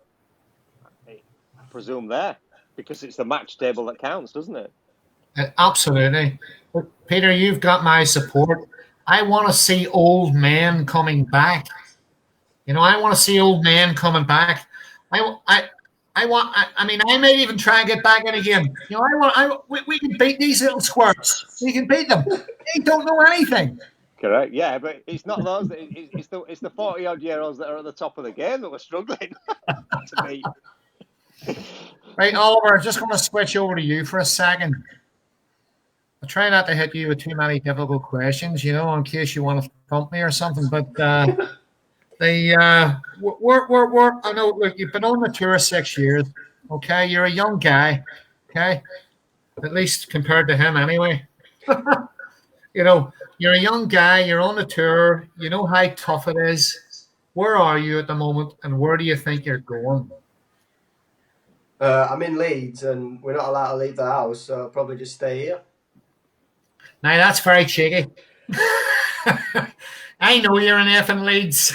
S2: I presume there, because it's the match table that counts, doesn't it?
S1: Absolutely. But Peter, you've got my support. I want to see old men coming back. I want to see old men coming back. I mean, I may even try and get back in again. We can beat these little squirts. We can beat them. They don't know anything.
S2: Correct. Yeah, but it's not those. It's the 40-odd-year-olds that are at the top of the game that were struggling to beat.
S1: Right, Oliver, I'm just going to switch over to you for a second. I try not to hit you with too many difficult questions, in case you want to thump me or something. But I know. Look, you've been on the tour 6 years. Okay, you're a young guy. Okay, at least compared to him, anyway. You're a young guy. You're on the tour. You know how tough it is. Where are you at the moment, and where do you think you're going?
S3: I'm in Leeds, and we're not allowed to leave the house, so I'll probably just stay here.
S1: Now, that's very cheeky. I know you're in effing Leeds.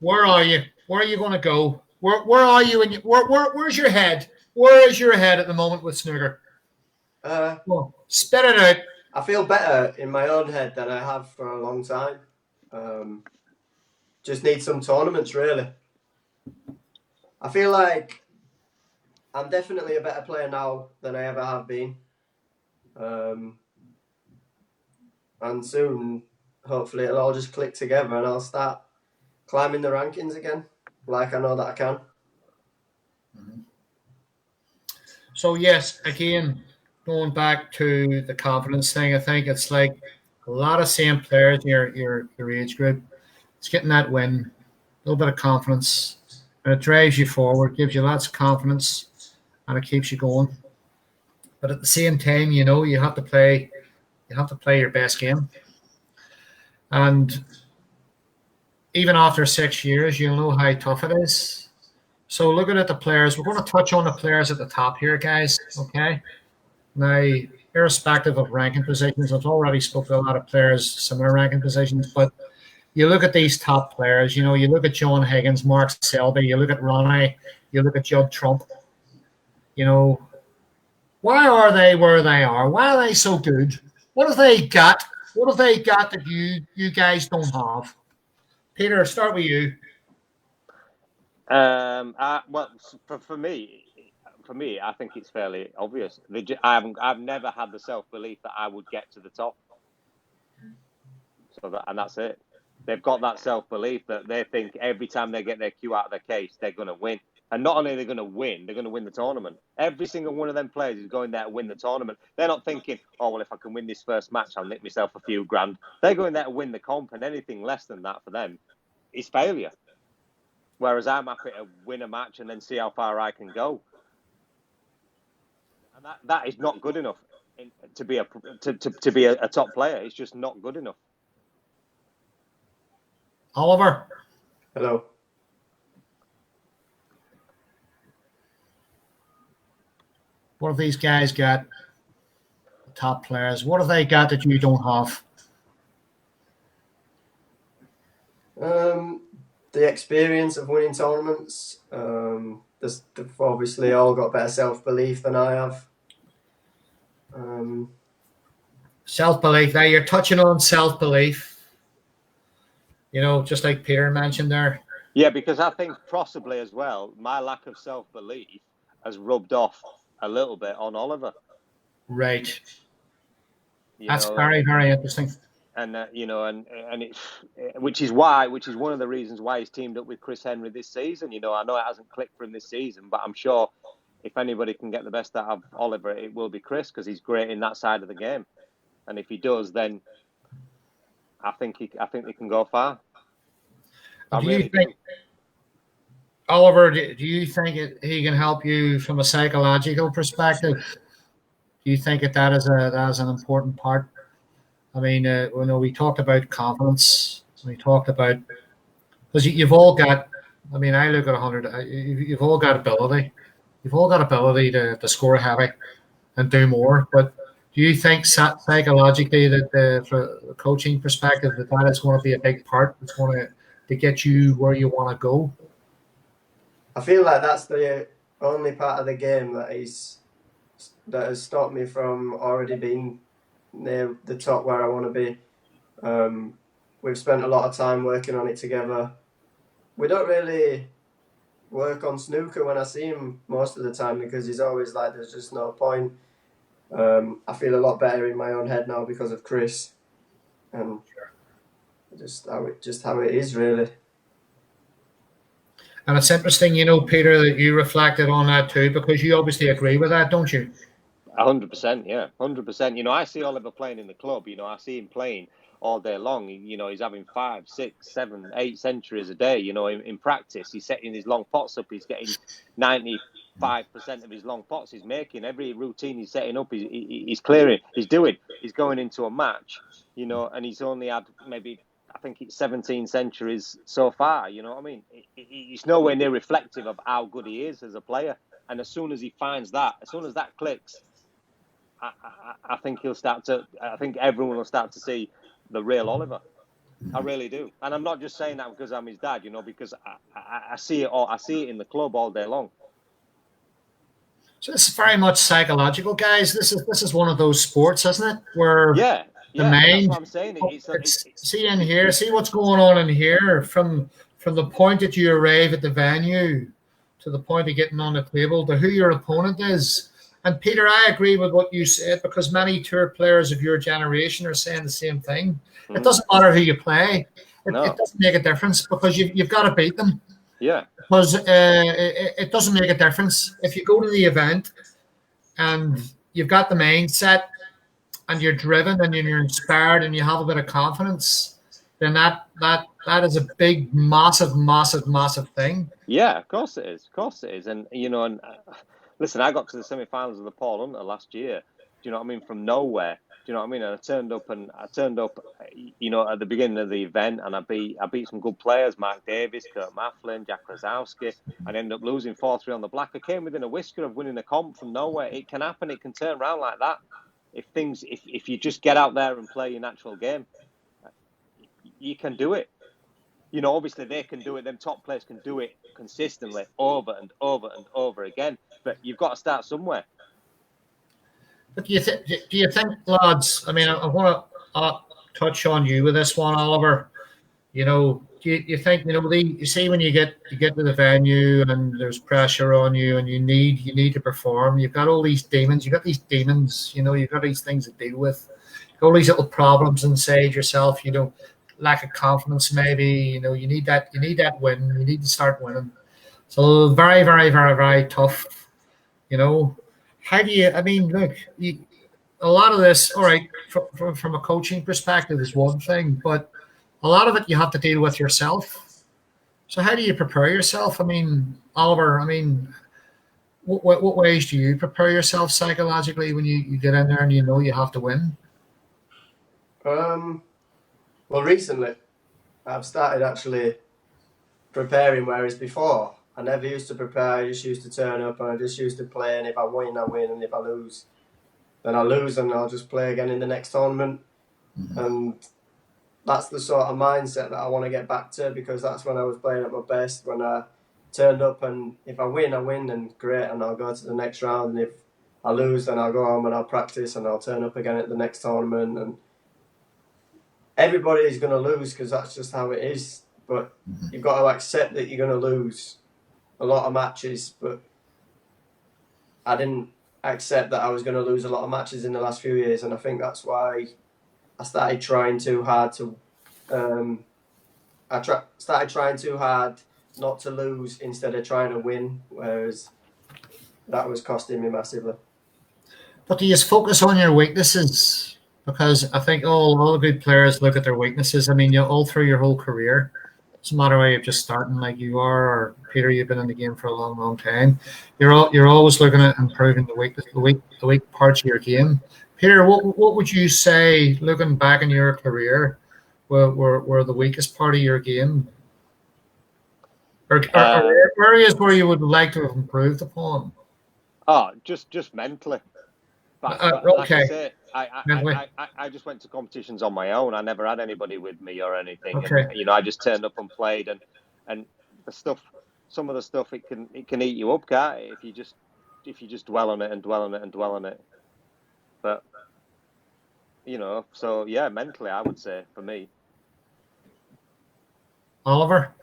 S1: Where are you? Where are you going to go? Where are you? Where's your head? Where is your head at the moment with snooker? Well, spit it out.
S3: I feel better in my own head than I have for a long time. Just need some tournaments, really. I feel like I'm definitely a better player now than I ever have been. And soon, hopefully, it'll all just click together and I'll start climbing the rankings again, like I know that I can.
S1: So, yes, again, going back to the confidence thing, I think it's like a lot of same players in your age group. It's getting that win, a little bit of confidence, and it drives you forward, gives you lots of confidence, and it keeps you going. But at the same time, you have to play your best game. And even after 6 years, you'll know how tough it is. So looking at the players, we're going to touch on the players at the top here, guys. Okay. Now, irrespective of ranking positions, I've already spoken to a lot of players, similar ranking positions, but you look at these top players, you look at John Higgins, Mark Selby, you look at Ronnie, you look at Judd Trump, why are they where they are? Why are they so good? What have they got? What have they got that you guys don't have? Peter, start with you.
S2: Well, for me, I think it's fairly obvious. I've never had the self-belief that I would get to the top. And that's it. They've got that self-belief that they think every time they get their cue out of their case, they're going to win. And not only are they going to win, they're going to win the tournament. Every single one of them players is going there to win the tournament. They're not thinking, oh, well, if I can win this first match, I'll nick myself a few grand. They're going there to win the comp, and anything less than that for them is failure. Whereas I'm happy to win a match and then see how far I can go. And that is not good enough to be a top player. It's just not good enough.
S1: Oliver.
S3: Hello.
S1: What have these guys got? The top players. What have they got that you don't have?
S3: The experience of winning tournaments. They've obviously all got better self-belief than I have.
S1: Self-belief. Now you're touching on self-belief. Just like Peter mentioned there.
S2: Yeah, because I think possibly as well, my lack of self-belief has rubbed off a little bit on Oliver.
S1: Right. That's very, very interesting.
S2: And and it's which is one of the reasons why he's teamed up with Chris Henry this season. I know it hasn't clicked for him this season, but I'm sure if anybody can get the best out of Oliver, it will be Chris, because he's great in that side of the game. And if he does, then I think they can go far.
S1: Oliver, do you think he can help you from a psychological perspective? Do you think that is an important part? I mean, we talked about confidence. We talked about, because you've all got. I mean, I look at 100. You've all got ability. You've all got ability to score heavy, and do more. But do you think psychologically that from a coaching perspective that is going to be a big part that's going to get you where you want to go?
S3: I feel like that's the only part of the game that has stopped me from already being near the top where I want to be. We've spent a lot of time working on it together. We don't really work on snooker when I see him most of the time because he's always like, there's just no point. I feel a lot better in my own head now because of Chris, and just how it is really.
S1: And it's interesting, Peter, that you reflected on that too, because you obviously agree with that, don't you?
S2: 100%, yeah, 100%. I see Oliver playing in the club. I see him playing all day long. He's having 5, 6, 7, 8 centuries a day. In practice, he's setting his long pots up. He's getting 95% of his long pots. He's making every routine he's setting up. He's clearing. He's going into a match. And he's only had maybe, I think it's 17 centuries so far. You know what I mean? He's nowhere near reflective of how good he is as a player. And as soon as he finds that, as soon as that clicks, I think I think everyone will start to see the real Oliver. I really do. And I'm not just saying that because I'm his dad, because I see it all. I see it in the club all day long.
S1: So it's very much psychological, guys. This is one of those sports, isn't it? Where the mind.
S2: That's what I'm saying.
S1: See in here. See what's going on in here from the point that you arrive at the venue to the point of getting on the table to who your opponent is. And Peter, I agree with what you said because many tour players of your generation are saying the same thing. It doesn't matter who you play. It doesn't make a difference because you've got to beat them.
S2: Yeah.
S1: Because it doesn't make a difference. If you go to the event and you've got the mindset and you're driven and you're inspired and you have a bit of confidence, then that is a big, massive, massive, massive thing.
S2: Yeah, of course it is. Of course it is. And, listen, I got to the semi-finals of the Paul Hunter last year. Do you know what I mean? From nowhere. Do you know what I mean? And I turned up, at the beginning of the event, and I beat some good players: Mark Davis, Kurt Mafflin, Jack Krasowski, and ended up losing 4-3 on the black. I came within a whisker of winning a comp from nowhere. It can happen. It can turn around like that. If you just get out there and play your natural game, you can do it. Obviously they can do it. Them top players can do it consistently over and over and over again. But you've got to start somewhere.
S1: But do you think, lads? I mean, I want to touch on you with this one, Oliver. Do you think you see when you get to the venue and there's pressure on you and you need to perform. You've got all these demons. You've got these demons. You've got these things to deal with. You've got all these little problems inside yourself. Lack of confidence, maybe. You need that win. You need to start winning. So very, very, very, very tough. How do you? I mean, look, a lot of this. All right, from a coaching perspective is one thing, but a lot of it you have to deal with yourself. So how do you prepare yourself? I mean, Oliver. I mean, what ways do you prepare yourself psychologically when you get in there and you have to win?
S3: Well, recently, I've started actually preparing, whereas before, I never used to prepare. I just used to turn up and I just used to play, and if I win, I win, and if I lose, then I lose, and I'll just play again in the next tournament. Mm-hmm. And that's the sort of mindset that I want to get back to, because that's when I was playing at my best, when I turned up, and if I win, and great, and I'll go to the next round, and if I lose, then I'll go home and I'll practice, and I'll turn up again at the next tournament, and everybody's going to lose because that's just how it is. But you've got to accept that you're going to lose a lot of matches. But I didn't accept that I was going to lose a lot of matches in the last few years, and I think that's why I started trying too hard to. Started trying too hard not to lose instead of trying to win, whereas that was costing me massively.
S1: But do you focus on your weaknesses? Because I think all the good players look at their weaknesses. I mean, all through your whole career, it doesn't matter whether you're just starting like you are, or Peter, you've been in the game for a long, long time. You're always looking at improving the weak parts of your game. Peter, what would you say, looking back in your career, were the weakest part of your game, or areas where you would like to have improved upon?
S2: Oh, just mentally. But like I
S1: Okay.
S2: say, I just went to competitions on my own. I never had anybody with me or anything,
S1: Okay.
S2: and I just turned up and played, and the stuff, some of the stuff, it can eat you up, can't it? If you just dwell on it and dwell on it and dwell on it. But so yeah, mentally, I would say for me.
S1: Oliver?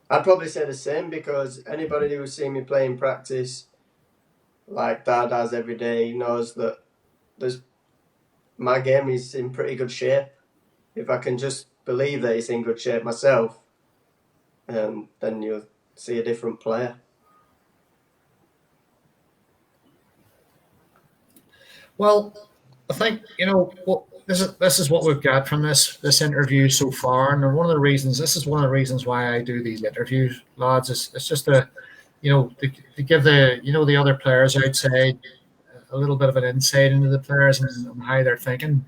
S3: I'd probably say the same, because anybody who's seen me play in practice, like Dad has every day, knows that my game is in pretty good shape. If I can just believe that it's in good shape myself, then you'll see a different player.
S1: Well, I think this is what we've got from this interview so far, and one of the reasons why I do these interviews, lads. It's just to give the other players outside a little bit of an insight into the players and how they're thinking.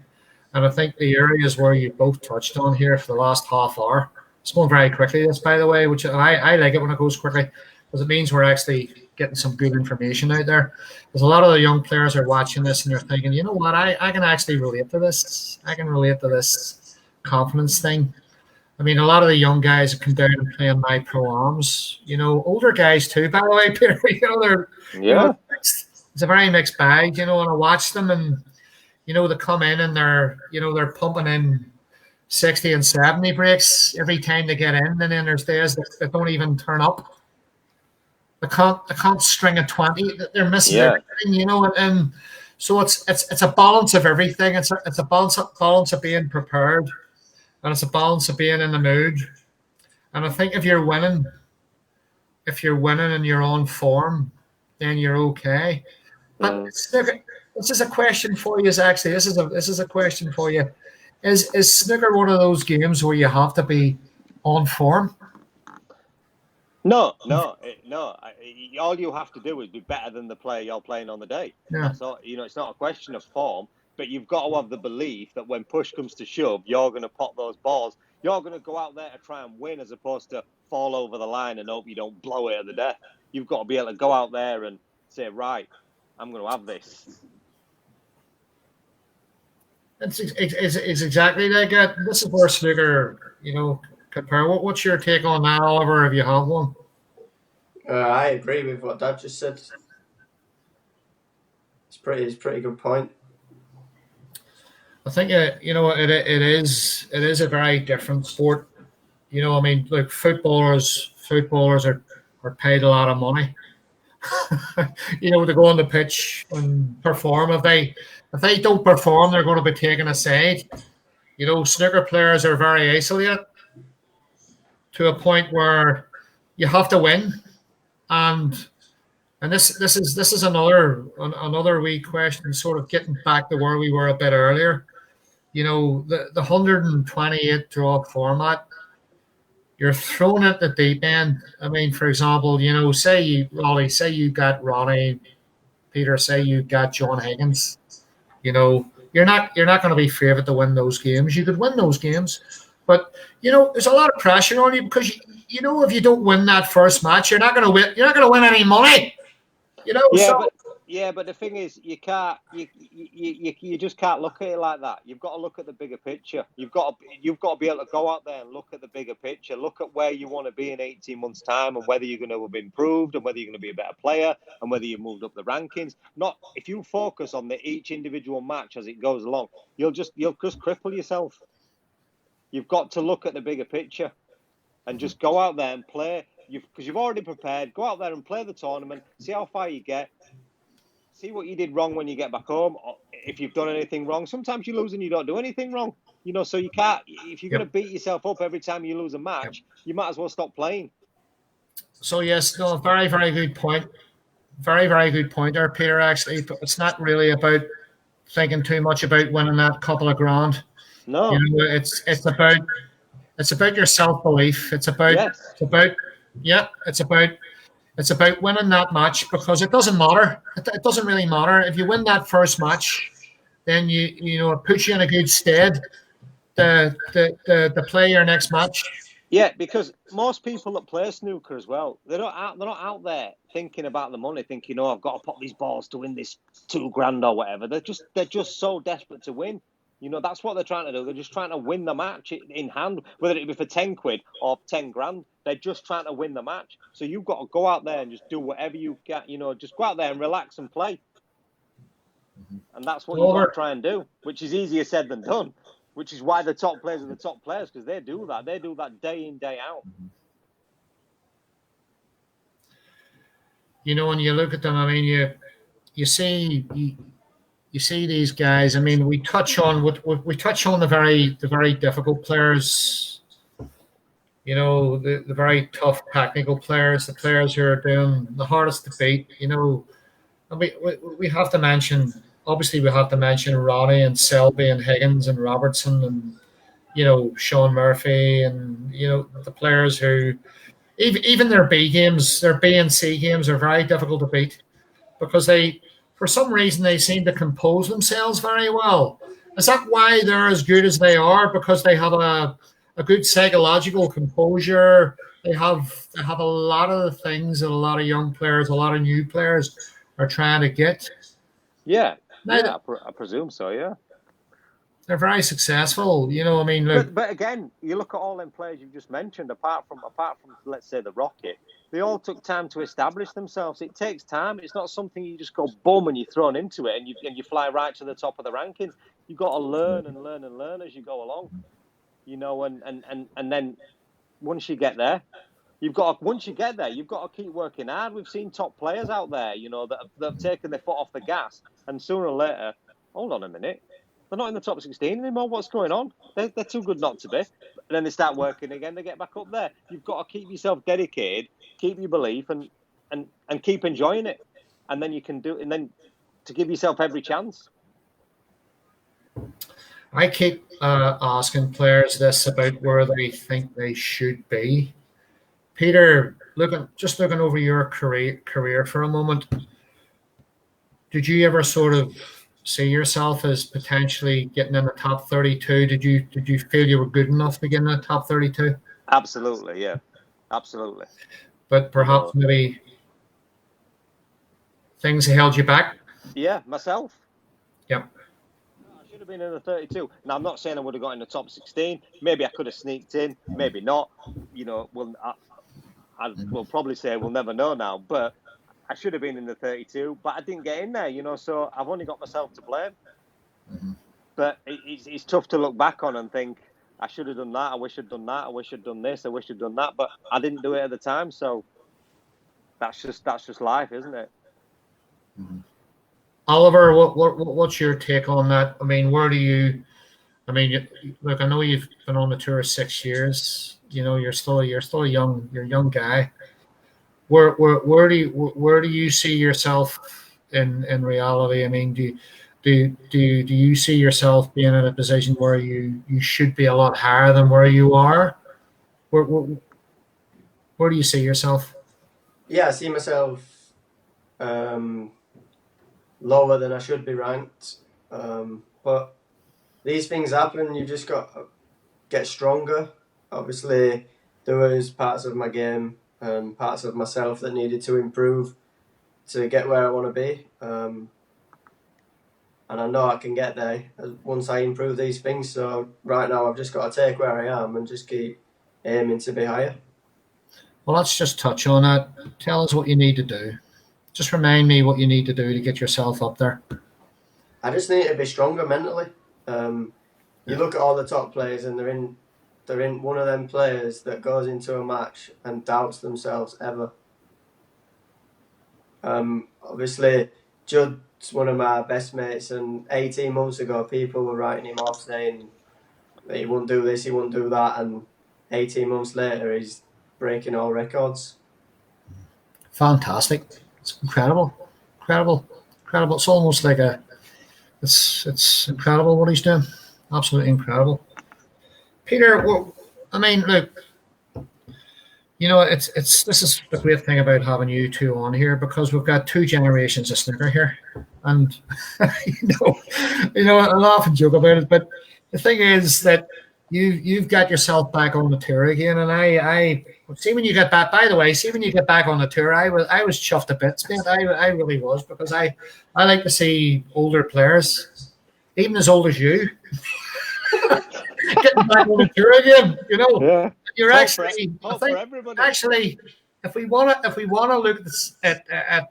S1: And I think the areas where you both touched on here for the last half hour, it's going very quickly, this, by the way, which I like it when it goes quickly, because it means we're actually getting some good information out there. Because a lot of the young players are watching this and they're thinking, you know what, I can actually relate to this. I can relate to this confidence thing. I mean, a lot of the young guys have come down and playing my pro-ams. Older guys too, by the way, Peter. It's a very mixed bag, and I watch them and, they come in and they're pumping in 60 and 70 breaks every time they get in, and then there's days that don't even turn up. They can't string a 20. They're missing everything, and so it's a balance of everything. It's a balance of being prepared, and it's a balance of being in the mood. And I think if you're winning and you're on form, then you're okay. But this is a question for you, actually. This is a question for you. Is snooker one of those games where you have to be on form?
S2: No. All you have to do is be better than the player you're playing on the day.
S1: Yeah.
S2: That's all. It's not a question of form, but you've got to have the belief that when push comes to shove, you're going to pop those balls. You're going to go out there to try and win, as opposed to fall over the line and hope you don't blow it at the death. You've got to be able to go out there and say, right, I'm going to have this.
S1: It's exactly like that. This is where snooker, compare. What's your take on that, Oliver, if you have one?
S3: I agree with what Dad just said. It's pretty good point.
S1: I think it is a very different sport. Like footballers are paid a lot of money. To go on the pitch and perform. If they don't perform, they're going to be taken aside. Snooker players are very isolated to a point where you have to win, and this is another wee question, sort of getting back to where we were a bit earlier. The 128 draw format, you're thrown at the deep end. I mean, for example, say you got Ronnie, Peter, say you got John Higgins. You're not going to be favourite to win those games. You could win those games, but there's a lot of pressure on you, because if you don't win that first match, you're not going to win. You're not going to win any money.
S2: But the thing is, you just can't look at it like that. You've got to look at the bigger picture. You've got to be able to go out there and look at the bigger picture. Look at where you want to be in 18 months' time, and whether you're going to have improved, and whether you're going to be a better player, and whether you've moved up the rankings. Not if you focus on each individual match as it goes along, you'll just cripple yourself. You've got to look at the bigger picture, and just go out there and play. Because you've already prepared. Go out there and play the tournament. See how far you get. See what you did wrong when you get back home, or if you've done anything wrong. Sometimes you lose and you don't do anything wrong. So you can't. If you're going to beat yourself up every time you lose a match, you might as well stop playing.
S1: So yes, no, very, very good point. Very, very good point there, Peter. Actually, it's not really about thinking too much about winning that couple of grand.
S2: No,
S1: it's about your self belief. It's about winning that match, because it doesn't matter. It doesn't really matter if you win that first match. Then it puts you in a good stead to play your next match.
S2: Yeah, because most people that play snooker as well, they're not out there thinking about the money, thinking, "Oh, I've got to pop these balls to win this $2,000 or whatever." They're just so desperate to win. That's what they're trying to do. They're just trying to win the match in hand, whether it be for 10 quid or 10 grand. They're just trying to win the match. So you've got to go out there and just do whatever you get. Just go out there and relax and play. And that's what you've got to try and do, which is easier said than done. Which is why the top players are the top players, because they do that. They do that day in, day out.
S1: When you look at them, I mean, you see these guys. I mean, we touch on the very difficult players. The very tough technical players, the players who are doing the hardest to beat. And we have to mention. Obviously, we have to mention Ronnie and Selby and Higgins and Robertson and Sean Murphy and the players who even their B games, their B and C games are very difficult to beat because for some reason they seem to compose themselves very well. Is that why they're as good as they are? Because they have a good psychological composure. They have a lot of the things that a lot of young players, a lot of new players are trying to get.
S2: Yeah. I presume so, yeah.
S1: They're very successful, I mean, look.
S2: But again, you look at all them players you've just mentioned, apart from let's say the Rocket, they all took time to establish themselves. It takes time. It's not something you just go boom and you're thrown into it and you fly right to the top of the rankings. You've got to learn and learn and learn as you go along. And then once you get there, you've got to keep working hard. We've seen top players out there, that have taken their foot off the gas, and sooner or later, hold on a minute, they're not in the top 16 anymore. What's going on? They're too good not to be. And then they start working again. They get back up there. You've got to keep yourself dedicated, keep your belief, and keep enjoying it. And then you can and then to give yourself every chance.
S1: I keep asking players this about where they think they should be. Peter, looking over your career for a moment, did you ever sort of see yourself as potentially getting in the top 32? Did you feel you were good enough to get in the top 32?
S2: Absolutely, yeah, absolutely.
S1: But perhaps maybe things held you back.
S2: Yeah, myself.
S1: Yep.
S2: I should have been in the 32. Now I'm not saying I would have got in the top 16. Maybe I could have sneaked in. Maybe not. We'll probably say we'll never know now, but I should have been in the 32, but I didn't get in there, so I've only got myself to blame. Mm-hmm. But it's tough to look back on and think, I should have done that, I wish I'd done that, I wish I'd done this, I wish I'd done that, but I didn't do it at the time, so that's just life, isn't it?
S1: Mm-hmm. Oliver, what's your take on that? I mean, look, I know you've been on the tour 6 years. You're still a young guy. Where do you see yourself in reality? I mean, do you see yourself being in a position where you should be a lot higher than where you are? Where do you see yourself?
S3: Yeah, I see myself lower than I should be ranked. But these things happen. You just got to get stronger. Obviously, there was parts of my game and parts of myself that needed to improve to get where I want to be. And I know I can get there once I improve these things. So right now I've just got to take where I am and just keep aiming to be higher.
S1: Well, let's just touch on that. Tell us what you need to do. Just remind me what you need to do to get yourself up there.
S3: I just need to be stronger mentally. You look at all the top players and they're in one of them players that goes into a match and doubts themselves ever. Obviously, Judd's one of my best mates, and 18 months ago, people were writing him off saying that he wouldn't do this, he wouldn't do that, and 18 months later, he's breaking all records.
S1: Fantastic. It's incredible. It's almost like it's incredible what he's doing. Absolutely incredible. Peter, I mean, look, this is the great thing about having you two on here, because we've got two generations of snooker here, and I laugh and joke about it, but the thing is that you've got yourself back on the tour again, and I see when you get back. By the way, see when you get back on the tour, I was chuffed to bits, man. I really was, because I like to see older players, even as old as you, getting back on the tour again. You know,
S2: Yeah.
S1: you're
S2: Hope
S1: actually.
S2: for
S1: I think
S2: everybody.
S1: actually, if we want to look at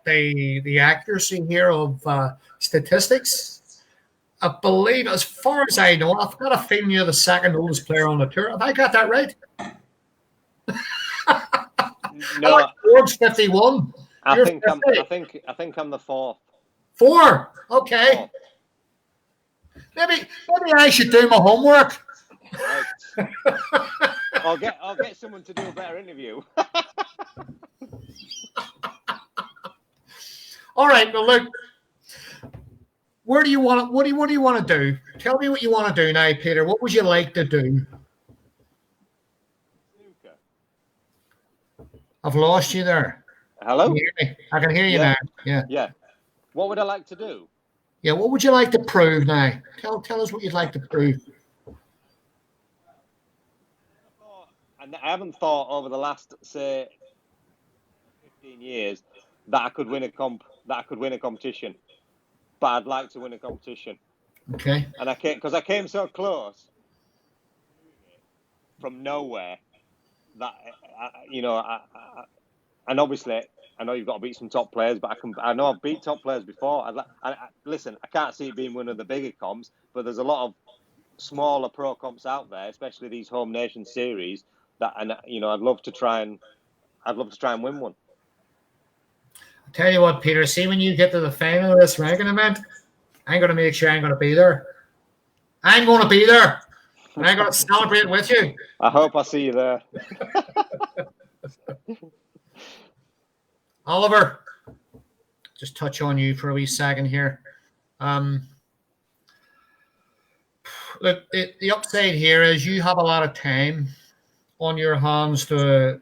S1: the accuracy here of statistics. I believe, as far as I know, I've got a feeling you're the second oldest player on the tour. Have I got that right?
S2: No,
S1: George 51.
S2: I
S1: You're
S2: think
S1: 50.
S2: I'm the fourth.
S1: 4. Okay. Maybe I should do my homework.
S2: Right. I'll get someone to do a better interview.
S1: All right. Well, look. Where do you want? What do you want to do? Tell me what you want to do now, Peter. What would you like to do?
S2: Snooker.
S1: I've lost you there.
S2: Hello?
S1: Can you hear me? I can hear you now. Yeah.
S2: Yeah. What would I like to do?
S1: Yeah. What would you like to prove now? Tell us what you'd like to prove.
S2: And I haven't thought over the last, say, 15 years that I could win a competition. But I'd like to win a competition.
S1: Okay.
S2: And I came so close from nowhere that and obviously I know you've got to beat some top players, but I know I've beat top players before. Listen, I can't see it being one of the bigger comps, but there's a lot of smaller pro comps out there, especially these home nation series. I'd love to try and win one.
S1: I'll tell you what, Peter, see when you get to the final of this ranking event, I'm going to make sure I'm going to be there. I'm going to be there. And I'm going to celebrate with you.
S2: I hope I see you there.
S1: Oliver, just touch on you for a wee second here. Look, the upside here is you have a lot of time on your hands to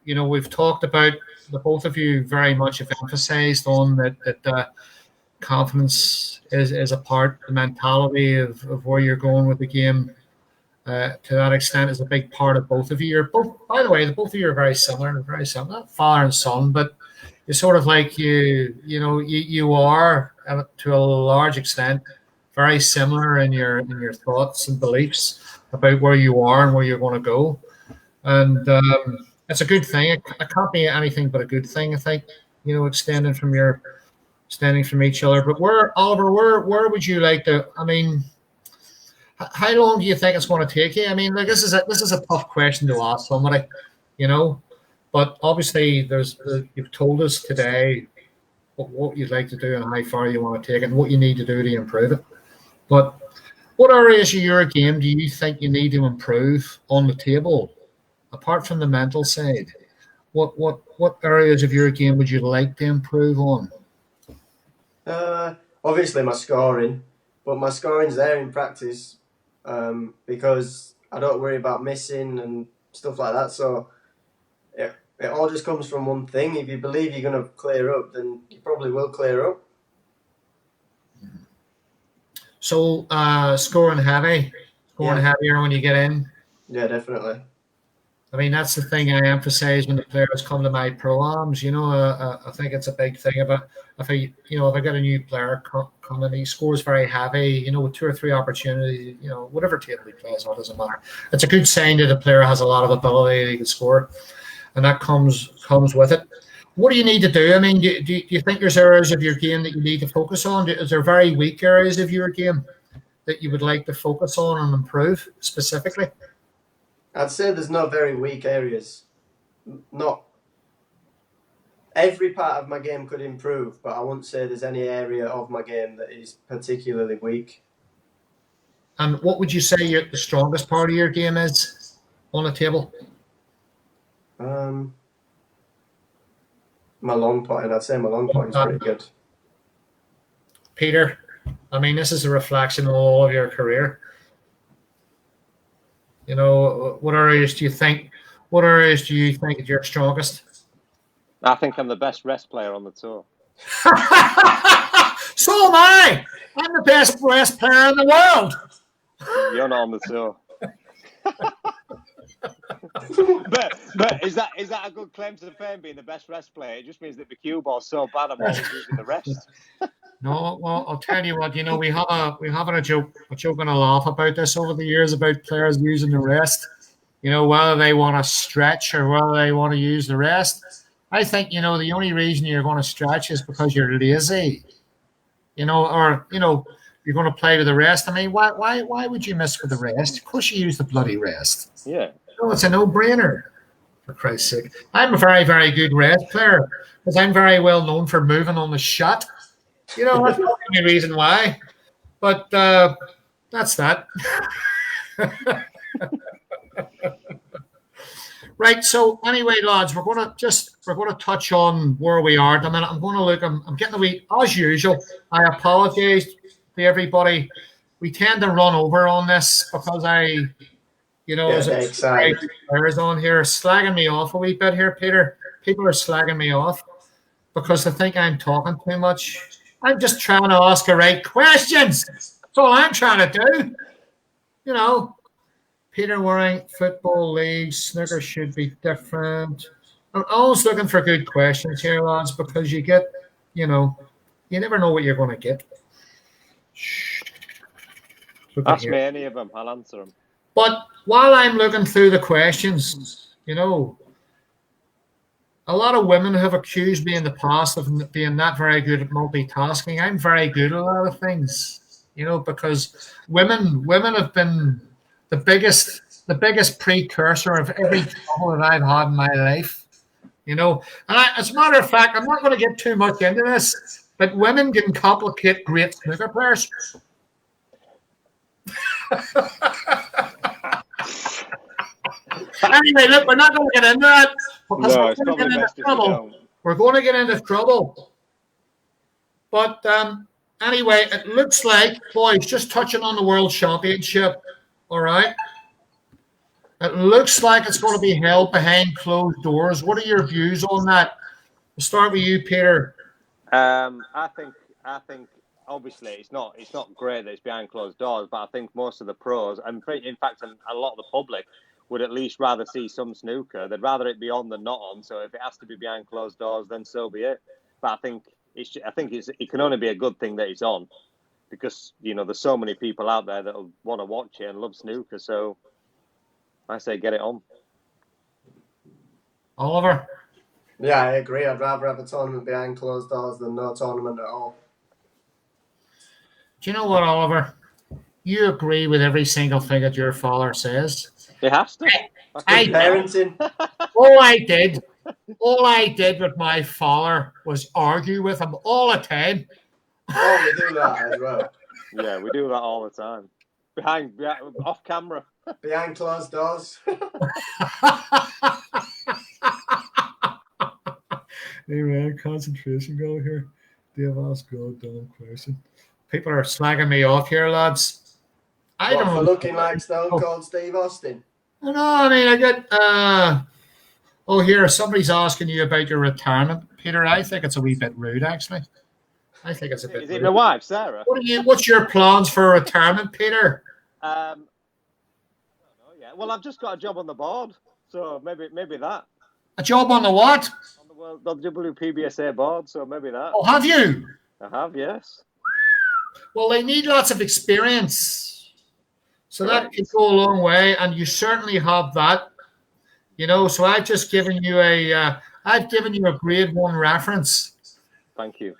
S1: we've talked about, the both of you very much have emphasized on that confidence is a part, the mentality of where you're going with the game. To that extent, is a big part of both of you. You're both, by the way, the both of you are very similar, not father and son, but you're sort of like you are to a large extent very similar in your thoughts and beliefs about where you are and where you're going to go, and it's a good thing. It can't be anything but a good thing, I think. Extending from each other. But Oliver, where would you like to? I mean, how long do you think it's going to take you? I mean, like this is a tough question to ask somebody, But obviously, you've told us today what you'd like to do and how far you want to take it and what you need to do to improve it. But what areas of your game do you think you need to improve on the table, apart from the mental side? What areas of your game would you like to improve on?
S3: Obviously my scoring, but my scoring's there in practice because I don't worry about missing and stuff like that. So it all just comes from one thing. If you believe you're going to clear up, then you probably will clear up.
S1: So scoring heavier when you get in.
S3: Yeah, definitely.
S1: I mean, that's the thing I emphasize when the players come to my pro-ams. I think it's a big thing about if I get a new player come in, he scores very heavy, with 2 or 3 opportunities, whatever table he plays on, it doesn't matter. It's a good sign that the player has a lot of ability, he can score, and that comes with it. What do you need to do? I mean, do you think there's areas of your game that you need to focus on? Is there very weak areas of your game that you would like to focus on and improve specifically?
S3: I'd say there's no very weak areas. Not every part of my game could improve, but I wouldn't say there's any area of my game that is particularly weak.
S1: And what would you say the strongest part of your game is on the table?
S3: My long putting. I'd say my long putting is pretty good.
S1: Peter, I mean, this is a reflection of all of your career. What areas do you think is your strongest?
S2: I think I'm the best rest player on the tour.
S1: So am I. I'm the best rest player in the world.
S2: You're not on the tour. but is that a good claim to fame, being the best rest player? It just means that the cue ball's so bad I'm always using the rest.
S1: No, well, I'll tell you what. We having a joke and a laugh about this over the years about players using the rest. Whether they want to stretch or whether they want to use the rest. I think the only reason you're going to stretch is because you're lazy. Or you're going to play with the rest. I mean, why would you miss with the rest? Of course, you use the bloody rest.
S2: Yeah.
S1: It's a no-brainer. For Christ's sake, I'm a very, very good rest player because I'm very well known for moving on the shot. That's not the only reason why. But that's that. Right. So anyway, lads, we're going to touch on where we are at the minute. I'm going to look. I'm getting a wee, as usual. I apologise to everybody. We tend to run over on this because players on here slagging me off a wee bit here, Peter. People are slagging me off because they think I'm talking too much. I'm just trying to ask the right questions. That's all I'm trying to do. Peter Waring, football league, snooker should be different. I'm always looking for good questions here, lads, because you get, you never know what you're going to get.
S2: Ask me any of them, I'll answer them.
S1: But while I'm looking through the questions, a lot of women have accused me in the past of being not very good at multitasking. I'm very good at a lot of things, because women have been the biggest precursor of every trouble that I've had in my life, And as a matter of fact, I'm not going to get too much into this, but women can complicate great snooker players. Anyway, look, we're not going to get into that because
S2: no, it's probably best if you don't.
S1: We're going to get into trouble. But anyway, it looks like, boys, just touching on the World Championship, all right? It looks like it's going to be held behind closed doors. What are your views on that? We'll start with you, Peter.
S2: I think obviously it's not great that it's behind closed doors, but I think most of the pros, and in fact a lot of the public, would at least rather see some snooker. They'd rather it be on than not on. So if it has to be behind closed doors, then so be it. But I think it can only be a good thing that it's on, because there's so many people out there that'll want to watch it and love snooker. So I say get it on.
S1: Oliver?
S3: Yeah, I agree. I'd rather have a tournament behind closed doors than no tournament at all.
S1: Do you know what, Oliver? You agree with every single thing that your father says.
S2: It has to.
S3: Parenting.
S1: All I did with my father was argue with him all the time.
S3: Oh, we do that as well.
S2: Yeah, we do that all the time. Behind off camera.
S3: Behind closed doors.
S1: Hey man, concentration goal here. Dave asked good dumb question. People are slagging me off here, lads. I don't know.
S3: For looking like Stone Cold Steve Austin?
S1: No, I mean, I get... here, somebody's asking you about your retirement, Peter. I think it's a wee bit rude, actually. I think it's a bit rude.
S2: Is it my wife, Sarah?
S1: What's your plans for retirement, Peter?
S2: I don't know yet. Well, I've just got a job on the board, so maybe that.
S1: A job on the what?
S2: On the WPBSA board, so maybe that.
S1: Oh, have you?
S2: I have, yes.
S1: Well, they need lots of experience. So that can go a long way, and you certainly have that. So I've just given you a grade 1 reference.
S2: Thank you.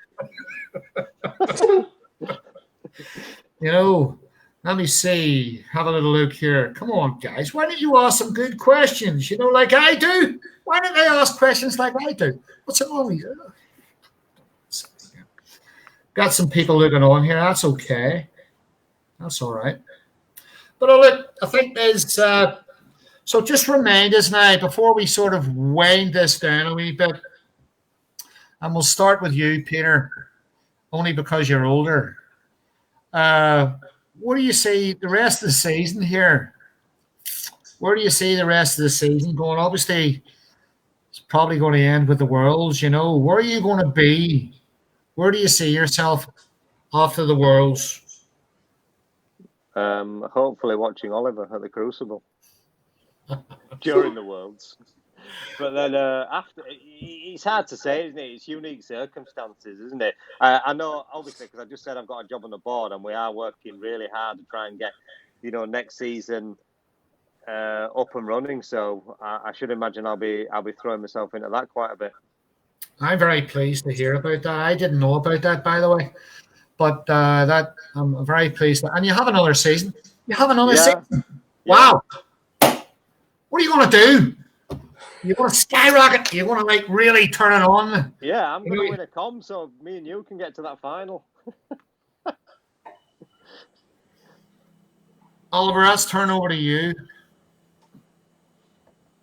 S1: Let me see. Have a little look here. Come on, guys. Why don't you ask some good questions? Like I do. Why don't they ask questions like I do? What's wrong with you? Got some people looking on here. That's okay. That's all right. But look, I think there's... So just remind us now, before we sort of wind this down a wee bit, and we'll start with you, Peter, only because you're older. What do you see the rest of the season here? Where do you see the rest of the season going? Obviously, it's probably going to end with the Worlds, Where are you going to be? Where do you see yourself after the Worlds?
S2: Hopefully watching Oliver at the Crucible. during the Worlds. But then after, it's hard to say, isn't it? It's unique circumstances, isn't it? I know, obviously, because I just said I've got a job on the board, and we are working really hard to try and get, next season up and running. So I should imagine I'll be throwing myself into that quite a bit.
S1: I'm very pleased to hear about that. I didn't know about that, by the way, but that I'm very pleased. And you have another season. You have another season. Wow. What are you going to do? You want to skyrocket? You want to really turn it on?
S2: Yeah, I'm going to win a com, so me and you can get to that final.
S1: Oliver, let's turn over to you.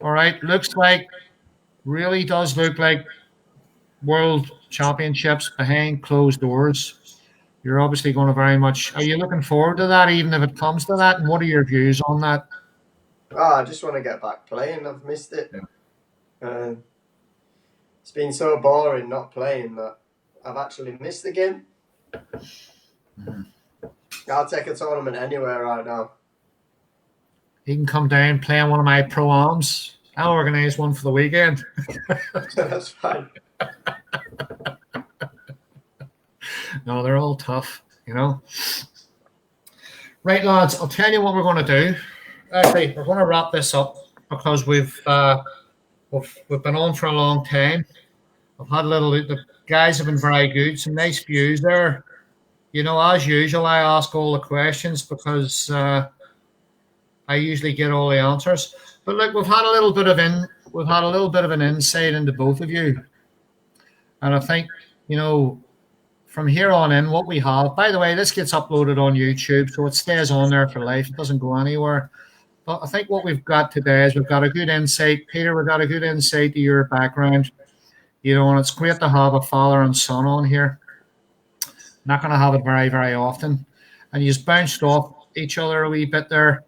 S1: All right, really does look like World Championships behind closed doors. You're obviously going to very much. Are you looking forward to that, even if it comes to that? And what are your views on that?
S3: I just want to get back playing. I've missed it. Yeah. It's been so boring not playing that I've actually missed the game. I'll take a tournament anywhere right now.
S1: You can come down playing one of my pro-ams. I'll organise one for the weekend.
S3: That's fine.
S1: No, they're all tough, Right, lads, I'll tell you what we're going to do. Actually, we're going to wrap this up because we've been on for a long time. I've had the guys have been very good. Some nice views there. As usual, I ask all the questions because I usually get all the answers. But look, we've had a little bit of an insight into both of you, and I think from here on in, what we have. By the way, this gets uploaded on YouTube, so it stays on there for life. It doesn't go anywhere. But I think what we've got today is we've got a good insight. Peter, we've got a good insight to your background. And it's great to have a father and son on here. Not going to have it very, very often. And you just bounced off each other a wee bit there,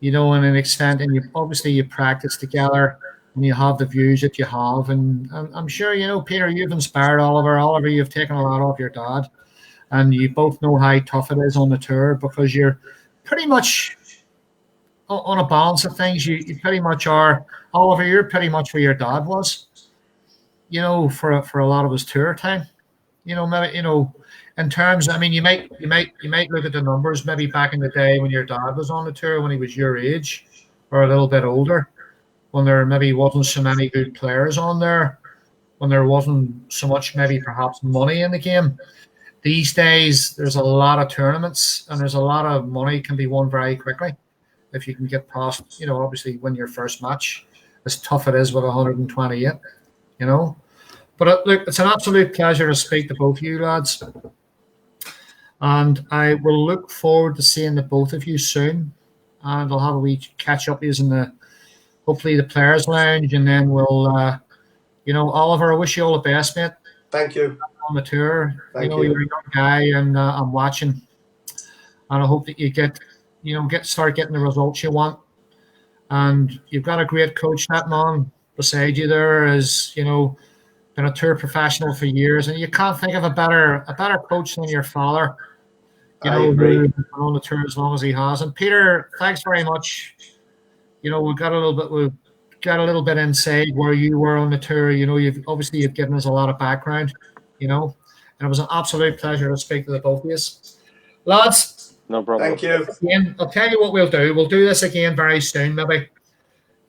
S1: in an extent. And you practice together and you have the views that you have. And I'm sure, Peter, you've inspired Oliver. Oliver, you've taken a lot off your dad. And you both know how tough it is on the tour because you're pretty much on a balance of things. You pretty much are. Oliver, you're pretty much where your dad was, for a lot of his tour time. Maybe, in terms, you might look at the numbers maybe back in the day when your dad was on the tour, when he was your age or a little bit older, when there maybe wasn't so many good players on there, when there wasn't so much maybe perhaps money in the game. These days, there's a lot of tournaments and there's a lot of money can be won very quickly if you can get past, obviously win your first match, as tough it is with 128, But look, it's an absolute pleasure to speak to both of you lads. And I will look forward to seeing the both of you soon. And I'll have a wee catch up using hopefully the Players Lounge. And then we'll, Oliver, I wish you all the best, mate.
S3: Thank you.
S1: On the tour.
S3: Thank you.
S1: You're a young guy and I'm watching. And I hope that you start getting the results you want. And you've got a great coach. That man beside you there is, been a tour professional for years, and you can't think of a better coach than your father. Who's been on the tour as long as he has. And Peter, thanks very much. We've got a little bit inside where you were on the tour. You've given us a lot of background. And it was an absolute pleasure to speak to the both of you, lads.
S2: No problem.
S3: Thank you.
S1: Again, I'll tell you what we'll do. We'll do this again very soon, maybe.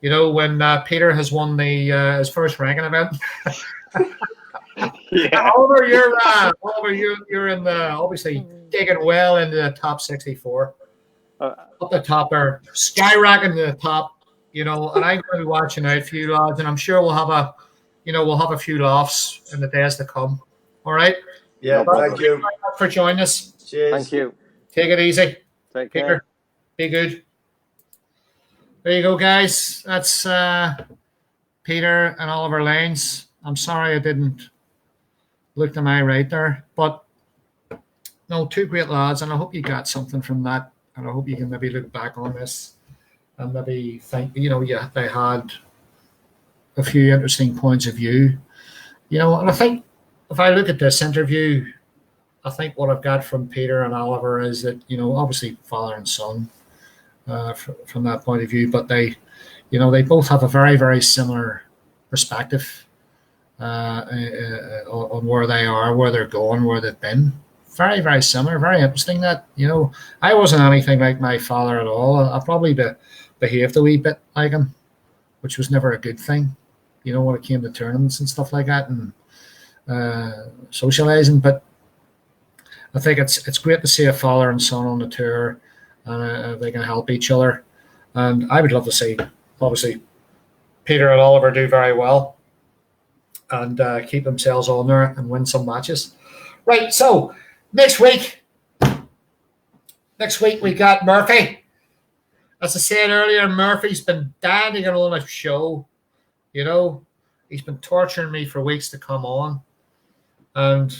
S1: When Peter has won his first ranking event.
S2: Yeah.
S1: Oliver, you're in the obviously digging well into the top 64. Up the top there, skyrocketing to the top. And I'm going to be watching out for you lads, and I'm sure we'll have a few laughs in the days to come. All right.
S3: Yeah. Thank you
S1: very much for joining us.
S3: Cheers.
S2: Thank you.
S1: Take it easy.
S2: Take
S1: Peter,
S2: care.
S1: be good. There you go, guys. That's Peter and Oliver Lanes. I'm sorry I didn't look to my right there, but no, two great lads, and I hope you got something from that, and I hope you can maybe look back on this and maybe think, they had a few interesting points of view, and I think if I look at this interview, I think what I've got from Peter and Oliver is that, obviously father and son from that point of view, but they, They both have a very, very similar perspective on where they are, where they're going, where they've been. Very, very similar. Very interesting that, I wasn't anything like my father at all. I probably behaved a wee bit like him, which was never a good thing, when it came to tournaments and stuff like that and socializing. But I think it's great to see a father and son on the tour, and they can help each other. And I would love to see, obviously, Peter and Oliver do very well and keep themselves on there and win some matches. Right, so next week we got Murphy. As I said earlier, Murphy's been dying to get on a show. He's been torturing me for weeks to come on. And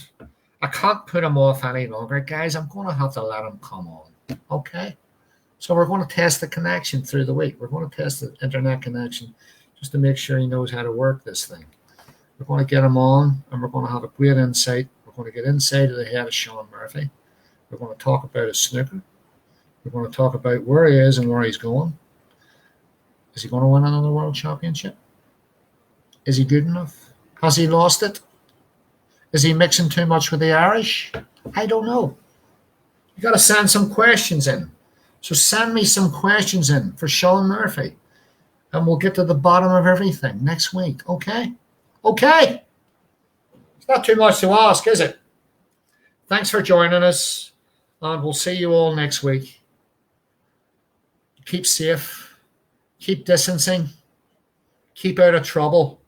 S1: I can't put him off any longer. Guys, I'm going to have to let him come on. Okay? So we're going to test the connection through the week. We're going to test the internet connection just to make sure he knows how to work this thing. We're going to get him on, and we're going to have a great insight. We're going to get inside of the head of Sean Murphy. We're going to talk about his snooker. We're going to talk about where he is and where he's going. Is he going to win another world championship? Is he good enough? Has he lost it? Is he mixing too much with the Irish? I don't know. You got to send some questions in. So send me some questions in for Sean Murphy, and we'll get to the bottom of everything next week. Okay? Okay. It's not too much to ask, is it? Thanks for joining us, and we'll see you all next week. Keep safe. Keep distancing. Keep out of trouble.